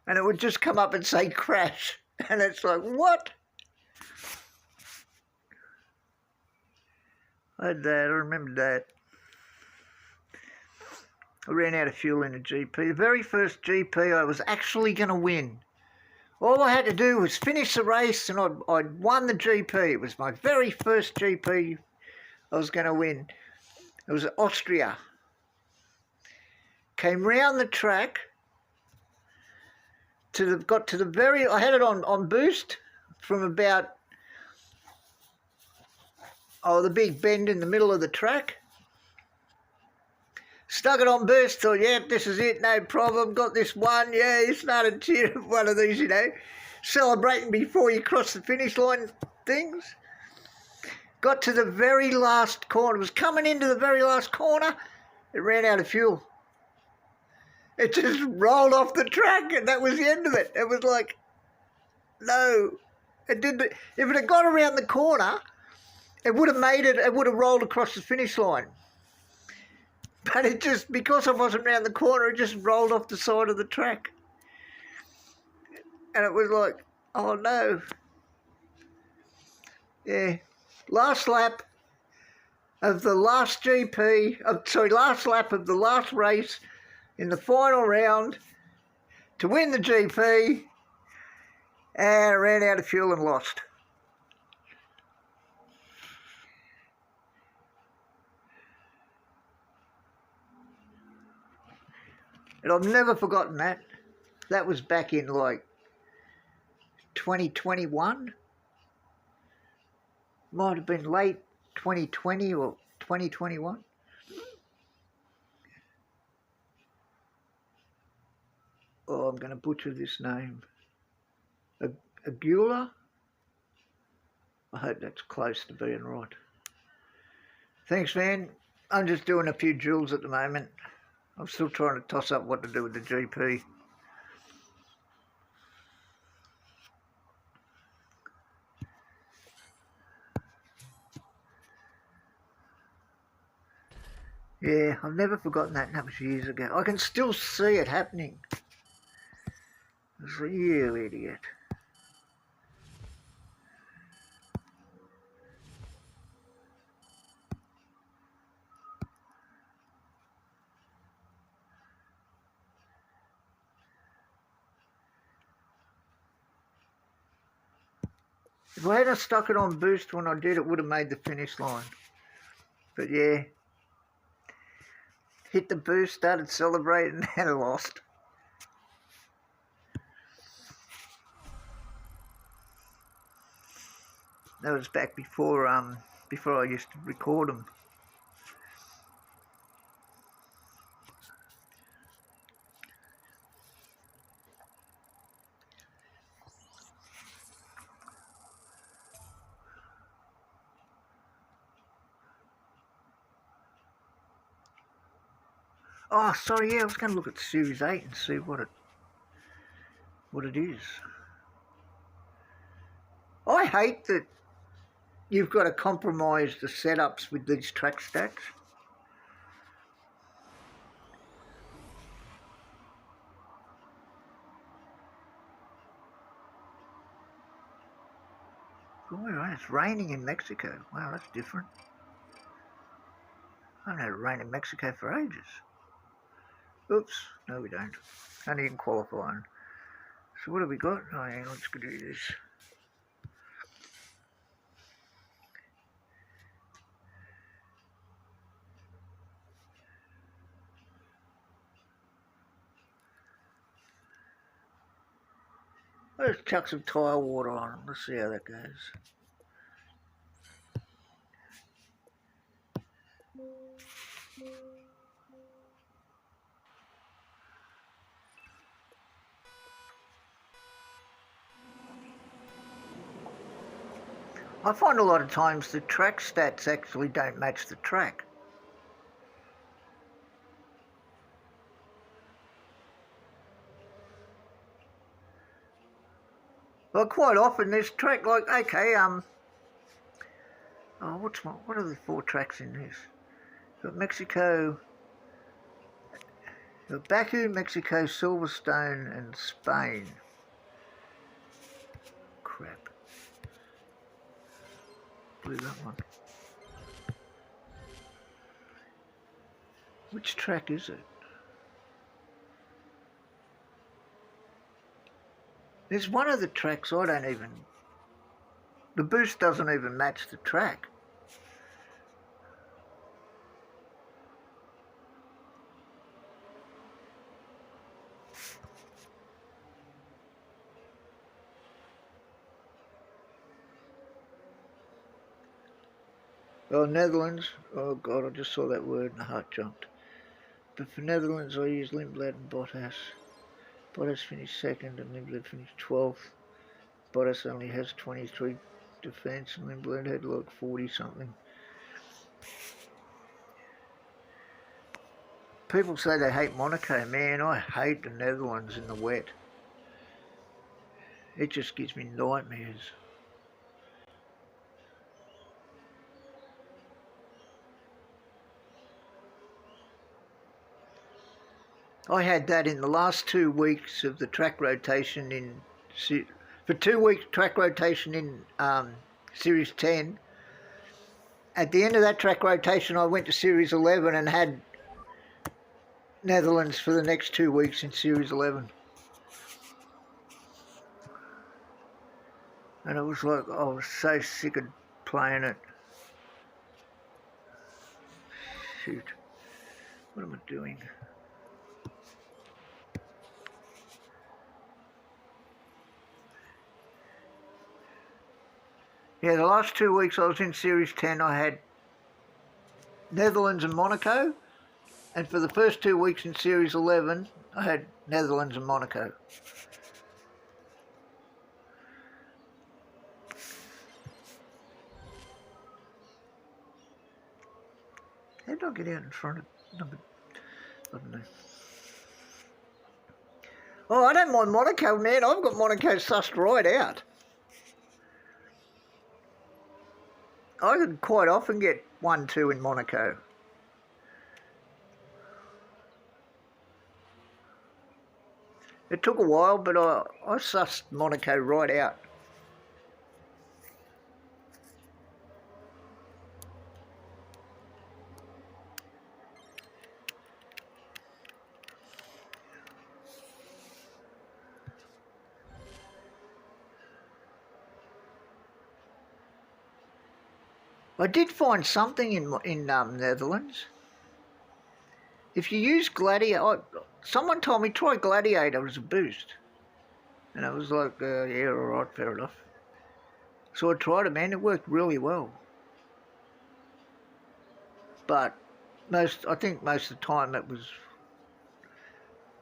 and it would just come up and say crash, and it's like, what? I had that, I remember that. I ran out of fuel in a GP. The very first GP I was actually going to win. All I had to do was finish the race and I'd won the GP. It was my very first GP I was going to win. It was Austria. Came round the track, got to the very, I had it on boost from about, the big bend in the middle of the track. Stuck it on boost, thought, yep, this is it, no problem, got this one, yeah, you started cheering one of these, celebrating before you cross the finish line things. Got to the very last corner, was coming into the very last corner, it ran out of fuel. It just rolled off the track and that was the end of it. It was like, no. If it had gone around the corner, it would have rolled across the finish line. But it just, because I wasn't round the corner, it just rolled off the side of the track. And it was like, oh no. Yeah. Last lap of the last last lap of the last race in the final round to win the GP and ran out of fuel and lost. And I've never forgotten that. That was back in like 2021. Might have been late 2020 or 2021. Oh, I'm going to butcher this name. Agula? I hope that's close to being right. Thanks, man. I'm just doing a few duels at the moment. I'm still trying to toss up what to do with the GP. Yeah, I've never forgotten that. That was years ago. I can still see it happening. It's a real idiot. If I hadn't stuck it on boost when I did, it would have made the finish line. But yeah, hit the boost, started celebrating, and I lost. That was back before I used to record them. Oh, sorry, yeah, I was going to look at Series 8 and see what it is. I hate that you've got to compromise the setups with these track stats. Oh, it's raining in Mexico. Wow, that's different. I haven't had it rain in Mexico for ages. Oops, no we don't. Only in qualifying. So what have we got? Oh yeah, let's go do this. Let's chuck some tyre water on them. Let's see how that goes. I find a lot of times the track stats actually don't match the track. Well, quite often there's track like, okay, oh, what are the 4 tracks in this? Got Mexico, got Baku, Mexico, Silverstone, and Spain. Crap. Blew that one. Which track is it? There's one of the tracks I don't even... The boost doesn't even match the track. Oh, Netherlands. Oh, God, I just saw that word and the heart jumped. But for Netherlands, I use Lindblad and Bottas. Bottas finished 2nd and Lindblad finished 12th. Bottas only has 23 defence and Lindblad had like 40 something. People say they hate Monaco. Man, I hate the Netherlands in the wet. It just gives me nightmares. I had that in the last 2 weeks of the track rotation for 2 weeks track rotation in Series 10. At the end of that track rotation, I went to Series 11 and had Netherlands for the next 2 weeks in Series 11. And it was like, I was so sick of playing it. Shoot. What am I doing? Yeah, the last 2 weeks I was in Series 10, I had Netherlands and Monaco. And for the first 2 weeks in Series 11, I had Netherlands and Monaco. How did I get out in front of number? I don't know. Oh, I don't mind Monaco, man. I've got Monaco sussed right out. I could quite often get 1-2 in Monaco. It took a while, but I sussed Monaco right out. I did find something in Netherlands. If you use Gladiator, someone told me try Gladiator as a boost. And I was like, yeah, all right, fair enough. So I tried it, man. It worked really well. But I think most of the time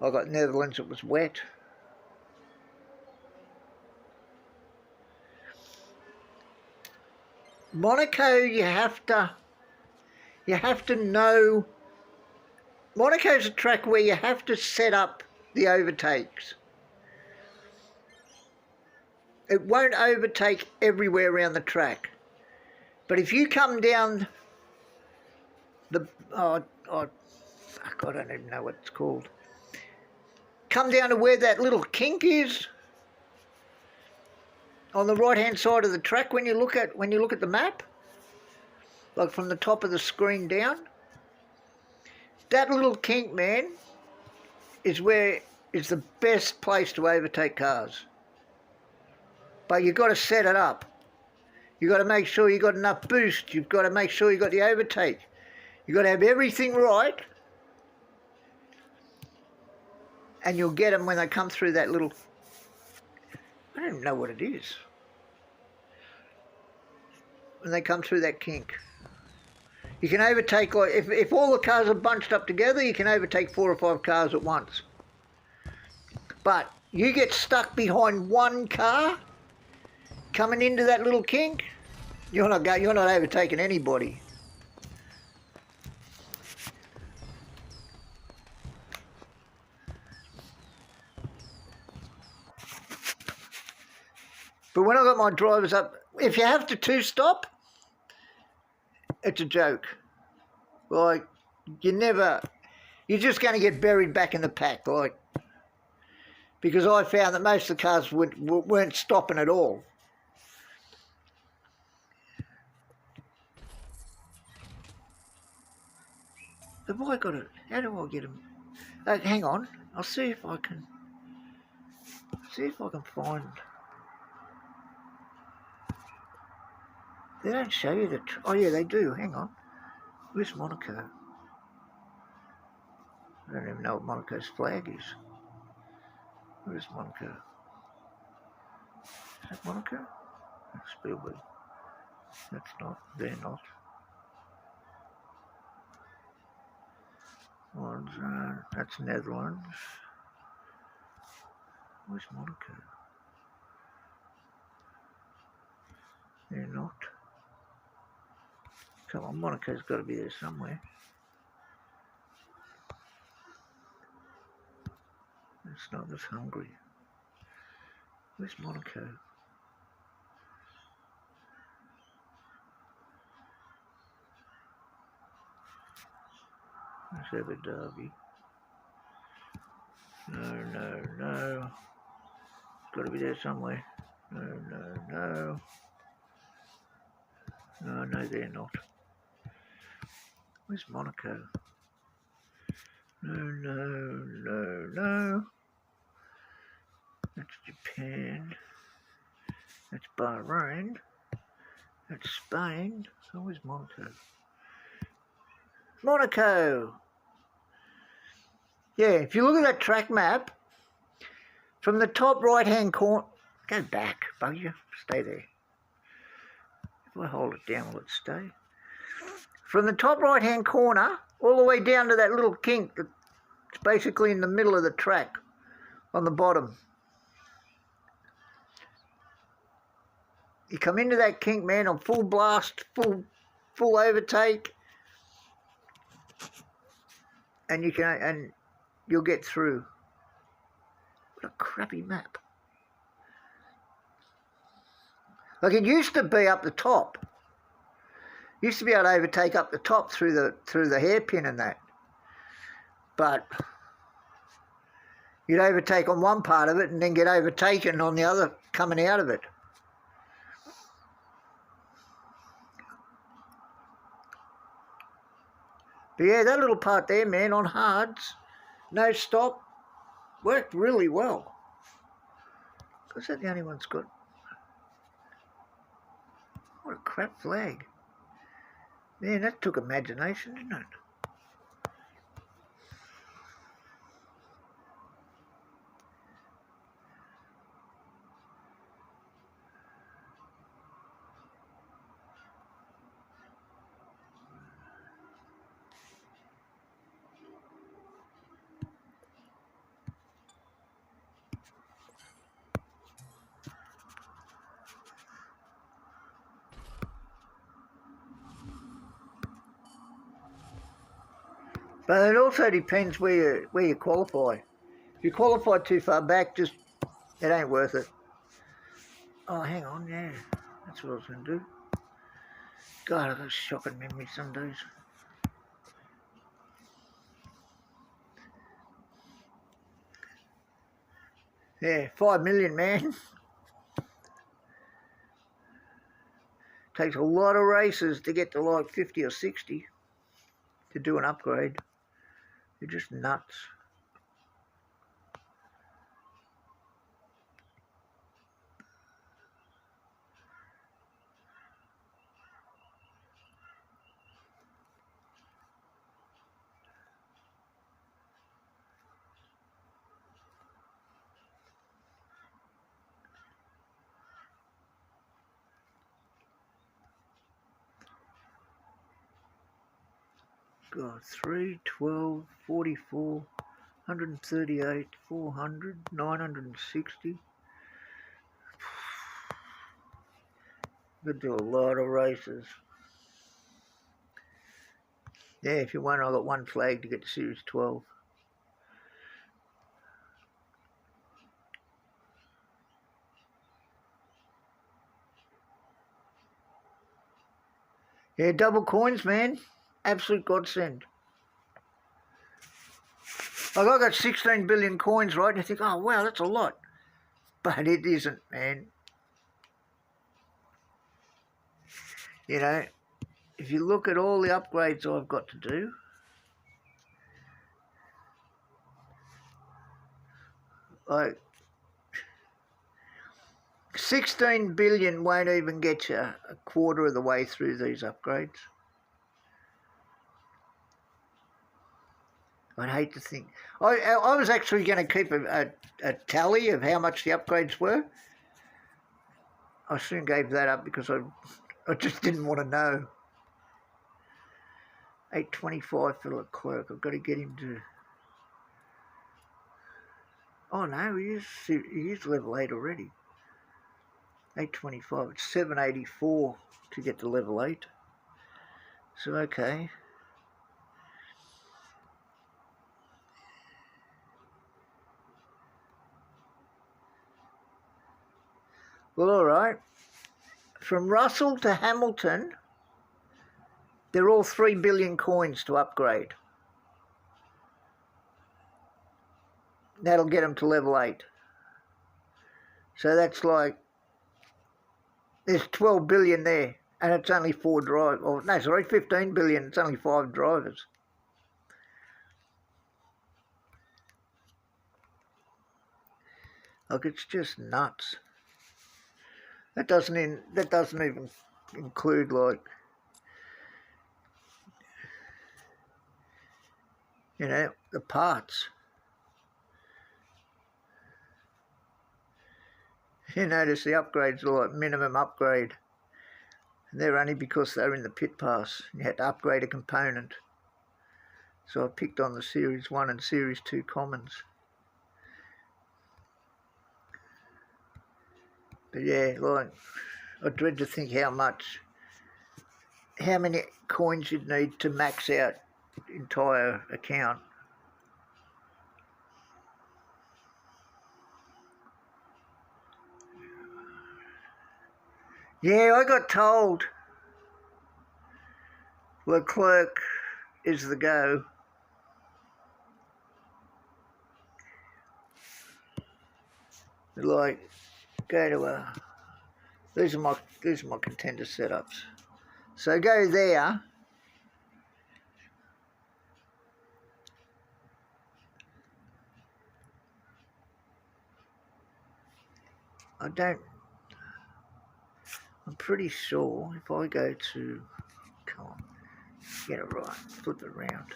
I got Netherlands, it was wet. Monaco, you have to know. Monaco's a track where you have to set up the overtakes. It won't overtake everywhere around the track. But if you come down fuck, I don't even know what it's called. Come down to where that little kink is on the right-hand side of the track when you look at the map, like from the top of the screen down. That little kink, man, is the best place to overtake cars. But you've got to set it up. You've got to make sure you've got enough boost. You've got to make sure you've got the overtake. You've got to have everything right. And you'll get them when they come through that little... I don't even know what it is. When they come through that kink. You can overtake, like, if all the cars are bunched up together, you can overtake 4 or 5 cars at once. But you get stuck behind one car coming into that little kink, you're not overtaking anybody. But when I got my drivers up, if you have to two-stop, it's a joke. Like, you're just going to get buried back in the pack, like, because I found that most of the cars weren't stopping at all. Have I got it? How do I get them? Hang on, I'll see if I can find. They don't show you the. Oh yeah, they do. Hang on. Where's Monaco? I don't even know what Monaco's flag is. Where's Monaco? Is that Monaco? That's Spielberg. That's not. They're not. That's Netherlands. Where's Monaco? They're not. Come on, Monaco's got to be there somewhere. It's not. That's Hungary. Where's Monaco? Let's have a Derby. No. It's got to be there somewhere. No. No, they're not. Where's Monaco? No. That's Japan. That's Bahrain. That's Spain. So where's Monaco? Monaco! Yeah, if you look at that track map, from the top right-hand corner... Go back, bugger. Stay there. If I hold it down, will it stay? From the top right-hand corner, all the way down to that little kink that's basically in the middle of the track, on the bottom. You come into that kink, man, on full blast, full overtake, and you'll get through. What a crappy map. Like it used to be up the top. Used to be able to overtake up the top through the hairpin and that. But you'd overtake on one part of it and then get overtaken on the other coming out of it. But yeah, that little part there, man, on hards, no stop, worked really well. Is that the only one that's got... What a crap flag. Man, that took imagination, didn't it? But it also depends where you qualify. If you qualify too far back, it ain't worth it. Oh, hang on, yeah. That's what I was going to do. God, I've got shocking memories some days. Yeah, 5 million, man. Takes a lot of races to get to like 50 or 60 to do an upgrade. They're just nuts. God, 3, 12, 44, 138, 400, 960. Could do a lot of races. Yeah, if you won, I got one flag to get to Series 12. Yeah, double coins, man. Absolute godsend. Like I got 16 billion coins, right? And you think, oh, wow, that's a lot. But it isn't, man. You know, if you look at all the upgrades I've got to do, like 16 billion won't even get you a quarter of the way through these upgrades. I'd hate to think. I was actually going to keep a tally of how much the upgrades were. I soon gave that up because I just didn't want to know. 825 for Leclerc. I've got to get him to... Oh no, he is level 8 already. 825. It's 784 to get to level 8. So okay. Well, all right. From Russell to Hamilton, they're all 3 billion coins to upgrade. That'll get them to level 8. So that's like, there's 12 billion there, and it's only 4 drivers. Oh, no, sorry, 15 billion, it's only 5 drivers. Like, it's just nuts. That doesn't even include like, you know, the parts. You notice the upgrades are like minimum upgrade. And they're only because they're in the pit pass. You had to upgrade a component. So I picked on the Series 1 and Series 2 commons. But yeah, like, I dread to think how many coins you'd need to max out the entire account. Yeah, I got told Leclerc is the go. Like, go to these are my contender setups. So go there. I'm pretty sure if I go to, come on, get it right, flip it around.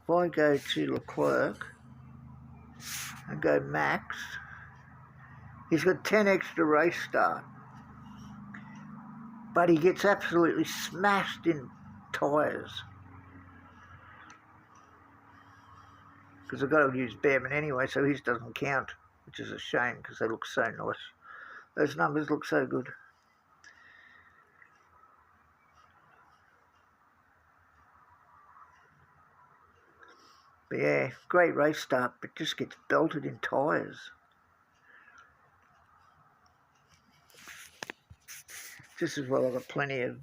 If I go to Leclerc and go max, he's got 10 extra race start. But he gets absolutely smashed in tyres. Because I've got to use Behrman anyway, so his doesn't count, which is a shame because they look so nice. Those numbers look so good. But yeah, great race start, but just gets belted in tyres. Just as well, I've got plenty of